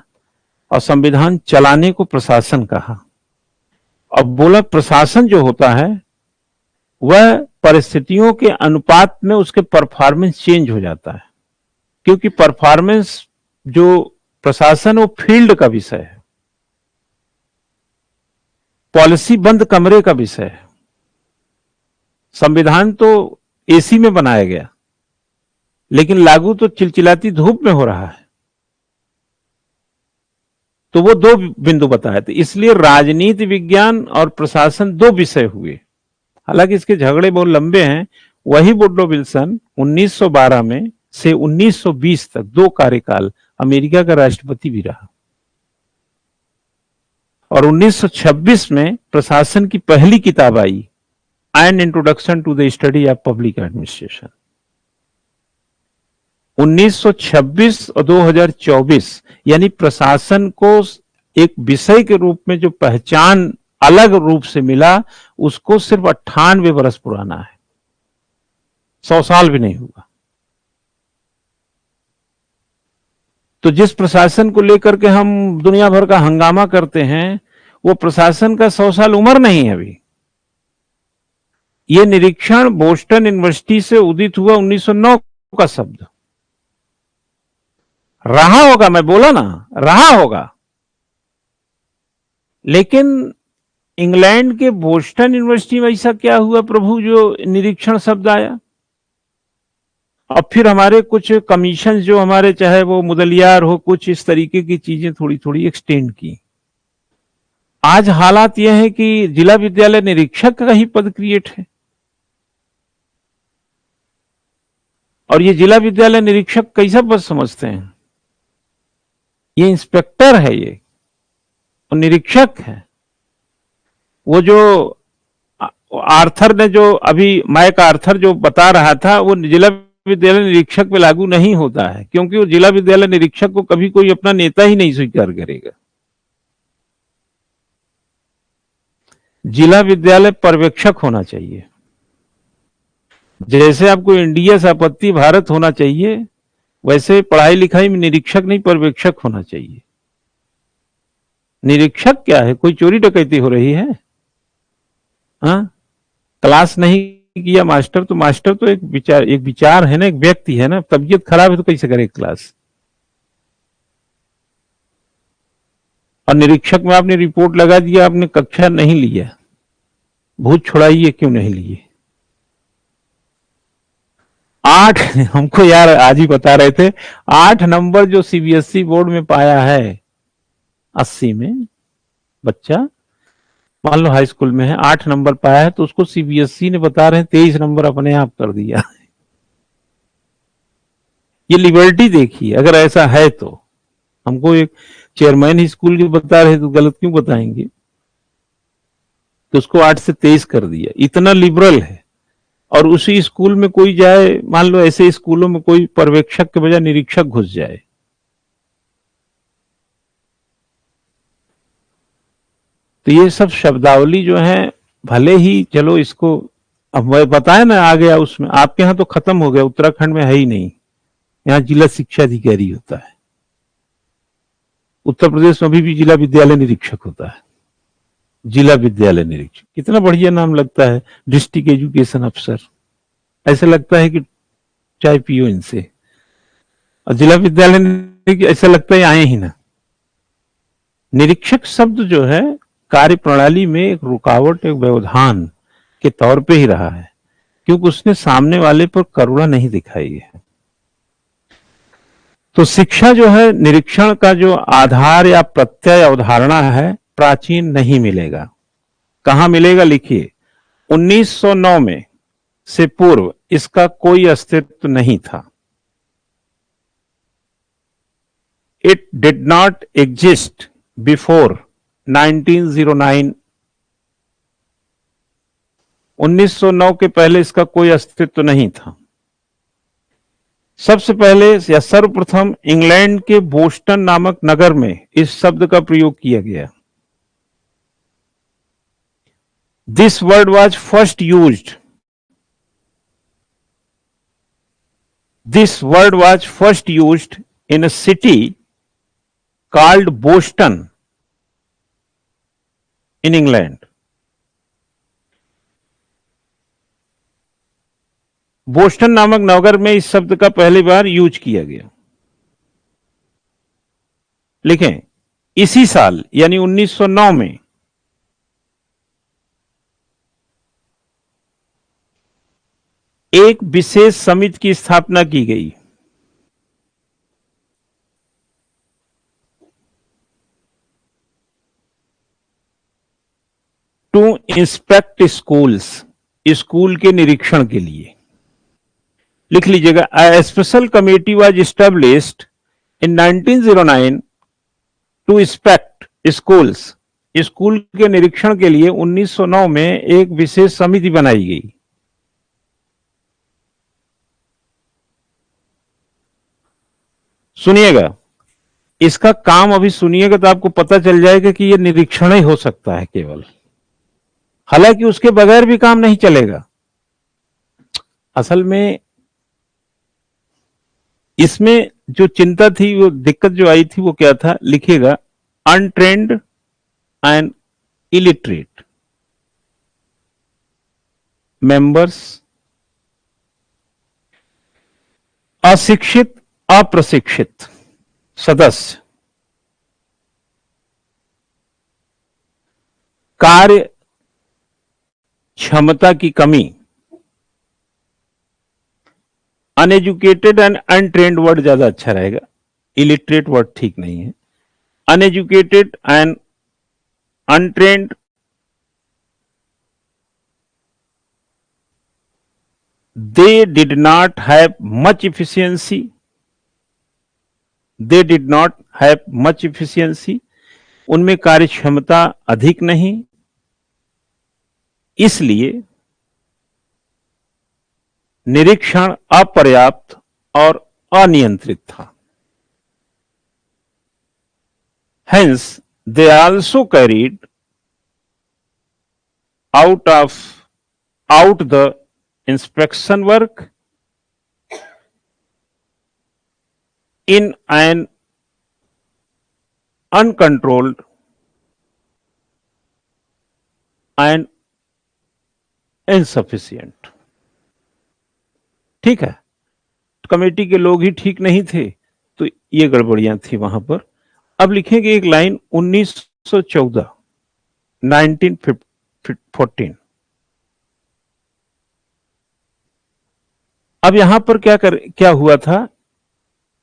और संविधान चलाने को प्रशासन कहा। अब बोला प्रशासन जो होता है वह परिस्थितियों के अनुपात में उसके परफॉर्मेंस चेंज हो जाता है, क्योंकि परफॉर्मेंस जो प्रशासन वो फील्ड का विषय है, पॉलिसी बंद कमरे का विषय है। संविधान तो एसी में बनाया गया, लेकिन लागू तो चिलचिलाती धूप में हो रहा है। तो वो दो बिंदु बताए थे, इसलिए राजनीति विज्ञान और प्रशासन दो विषय हुए। हालांकि इसके झगड़े बहुत लंबे हैं। वही वुडरो विल्सन 1912 में से 1920 तक 2 कार्यकाल अमेरिका का राष्ट्रपति भी रहा, और 1926 में प्रशासन की पहली किताब आई, an introduction to the study of public administration. 1926 और 2024 यानी प्रशासन को एक विषय के रूप में जो पहचान अलग रूप से मिला, उसको सिर्फ 98 वर्ष पुराना है, 100 साल भी नहीं हुआ। तो जिस प्रशासन को लेकर के हम दुनिया भर का हंगामा करते हैं, वो प्रशासन का 100 साल उम्र नहीं है अभी। ये निरीक्षण बोस्टन यूनिवर्सिटी से उदित हुआ 1909 का शब्द रहा होगा, मैं बोला ना रहा होगा, लेकिन इंग्लैंड के बोस्टन यूनिवर्सिटी में ऐसा क्या हुआ प्रभु जो निरीक्षण शब्द आया। अब फिर हमारे कुछ कमीशन जो हमारे, चाहे वो मुदलियार हो, कुछ इस तरीके की चीजें थोड़ी थोड़ी एक्सटेंड की। आज हालात यह है कि जिला विद्यालय निरीक्षक का ही पद क्रिएट है, और ये जिला विद्यालय निरीक्षक कैसा पद समझते हैं? ये इंस्पेक्टर है, ये और निरीक्षक है। वो जो आर्थर ने जो अभी मैक आर्थर जो बता रहा था, वो जिला विद्यालय निरीक्षक पे लागू नहीं होता है, क्योंकि वो जिला विद्यालय निरीक्षक को कभी कोई अपना नेता ही नहीं स्वीकार करेगा। जिला विद्यालय पर्यवेक्षक होना चाहिए, जैसे आपको इंडिया से आपत्ति भारत होना चाहिए, वैसे पढ़ाई लिखाई में निरीक्षक नहीं पर्यवेक्षक होना चाहिए। निरीक्षक क्या है? कोई चोरी डकैती हो रही है? हाँ, क्लास नहीं किया मास्टर, तो मास्टर तो एक विचार है ना, एक व्यक्ति है ना। तबीयत खराब है तो कैसे करे क्लास? और निरीक्षक में आपने रिपोर्ट लगा दिया, आपने कक्षा नहीं लिया, भूत छुड़ाइए क्यों नहीं लिए? 8 हमको यार आज ही बता रहे थे, 8 नंबर जो सीबीएसई बोर्ड में पाया है 80 में, बच्चा मान लो हाई स्कूल में है, 8 नंबर पाया है, तो उसको सीबीएसई ने बता रहे हैं 23 नंबर अपने आप कर दिया। ये लिबर्टी देखिए, अगर ऐसा है तो। हमको एक चेयरमैन ही स्कूल के बता रहे तो गलत क्यों बताएंगे? तो उसको 8 से 23 कर दिया, इतना लिबरल है। और उसी स्कूल में कोई जाए, मान लो ऐसे स्कूलों में कोई पर्यवेक्षक के बजाय निरीक्षक घुस जाए, तो ये सब शब्दावली जो है, भले ही चलो इसको अब बताए ना आ गया उसमें। आपके यहाँ तो खत्म हो गया, उत्तराखंड में है ही नहीं, यहाँ जिला शिक्षा अधिकारी होता है। उत्तर प्रदेश में अभी भी जिला विद्यालय निरीक्षक होता है, जिला विद्यालय निरीक्षक। कितना बढ़िया नाम लगता है, डिस्ट्रिक्ट एजुकेशन अफसर। ऐसा लगता है कि चाय पियो इनसे, और जिला विद्यालय ने ऐसा लगता है आए ही ना। निरीक्षक शब्द जो है कार्य प्रणाली में एक रुकावट, एक व्यवधान के तौर पे ही रहा है, क्योंकि उसने सामने वाले पर करुणा नहीं दिखाई है। तो शिक्षा जो है निरीक्षण का जो आधार या प्रत्यय अवधारणा है, प्राचीन नहीं मिलेगा। कहां मिलेगा? लिखिए, 1909 में से पूर्व इसका कोई अस्तित्व नहीं था। It did not exist before 1909। 1909 के पहले इसका कोई अस्तित्व नहीं था। सबसे पहले या सर्वप्रथम इंग्लैंड के बोस्टन नामक नगर में इस शब्द का प्रयोग किया गया। This word was first used This word was first used in a city called Boston in England. Boston नामक नगर में इस शब्द का पहली बार यूज किया गया। लिखें, इसी साल यानी 1909 में एक विशेष समिति की स्थापना की गई। टू इंस्पेक्ट स्कूल्स, स्कूल के निरीक्षण के लिए। लिख लीजिएगा, a special committee was established in 1909 to inspect schools. School के निरीक्षण के लिए 1909 में एक विशेष समिति बनाई गई। सुनिएगा, इसका काम अभी सुनिएगा तो आपको पता चल जाएगा कि यह निरीक्षण ही हो सकता है केवल, हालांकि उसके बगैर भी काम नहीं चलेगा। असल में इसमें जो चिंता थी, वो दिक्कत जो आई थी वो क्या था? लिखिएगा, अनट्रेंड एंड इलिटरेट मेंबर्स, अशिक्षित अप्रशिक्षित सदस्य, कार्य क्षमता की कमी। अनएजुकेटेड एंड अनट्रेंड वर्ड ज्यादा अच्छा रहेगा, इलिटरेट वर्ड ठीक नहीं है। Uneducated and untrained, they did not have much efficiency, they did not have much efficiency, उनमें कार्य क्षमता अधिक नहीं, इसलिए निरीक्षण अपर्याप्त और अनियंत्रित था। Hence, they also carried out the inspection work in an uncontrolled and insufficient। ठीक है, कमेटी के लोग ही ठीक नहीं थे, तो ये गड़बड़ियां थी वहां पर। अब लिखेंगे एक लाइन, 1914 1914। अब यहां पर क्या हुआ था?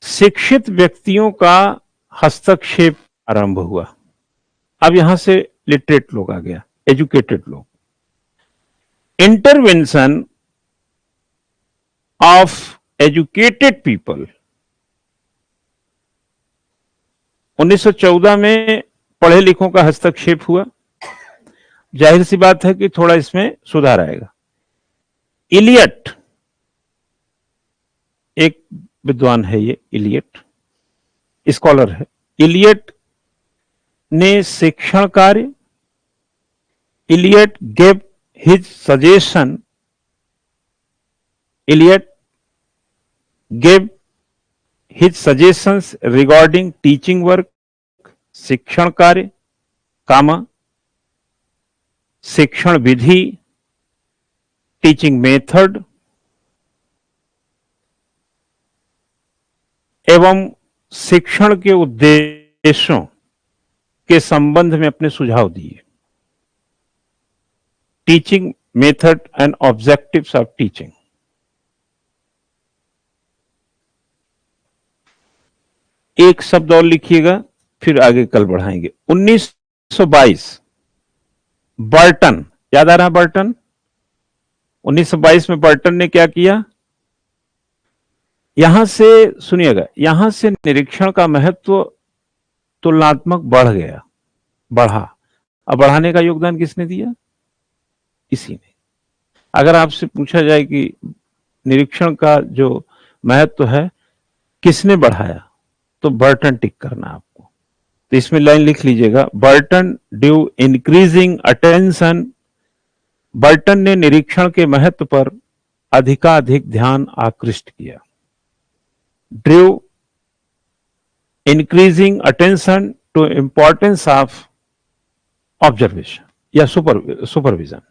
शिक्षित व्यक्तियों का हस्तक्षेप आरंभ हुआ। अब यहां से लिटरेट लोग आ गया, एजुकेटेड लोग। Intervention of educated people. 1914 में पढ़े लिखों का हस्तक्षेप हुआ। जाहिर सी बात है कि थोड़ा इसमें सुधार आएगा। इलियट एक विद्वान है, ये इलियट स्कॉलर है। इलियट ने शिक्षण कार्य, Elliot gave his suggestion, Elliot gave his suggestions regarding teaching work, शिक्षण कार्य, कामा, शिक्षण विधि, टीचिंग मेथड, एवं शिक्षण के उद्देश्यों के संबंध में अपने सुझाव दिए। Teaching method and objectives of teaching. एक शब्द और लिखिएगा, फिर आगे कल बढ़ाएंगे। 1922 बर्टन, याद आ रहा है बर्टन? 1922 में बर्टन ने क्या किया? यहां से सुनिएगा, यहां से निरीक्षण का महत्व तुलनात्मक बढ़ा। अब बढ़ाने का योगदान किसने दिया? इसी ने। अगर आपसे पूछा जाए कि निरीक्षण का जो महत्व है किसने बढ़ाया, तो बर्टन टिक करना आपको। तो इसमें लाइन लिख लीजिएगा, Burton due increasing attention. Burton ने निरीक्षण के महत्व पर अधिकाधिक ध्यान आकृष्ट किया। Due increasing attention to importance of observation या सुपरविजन।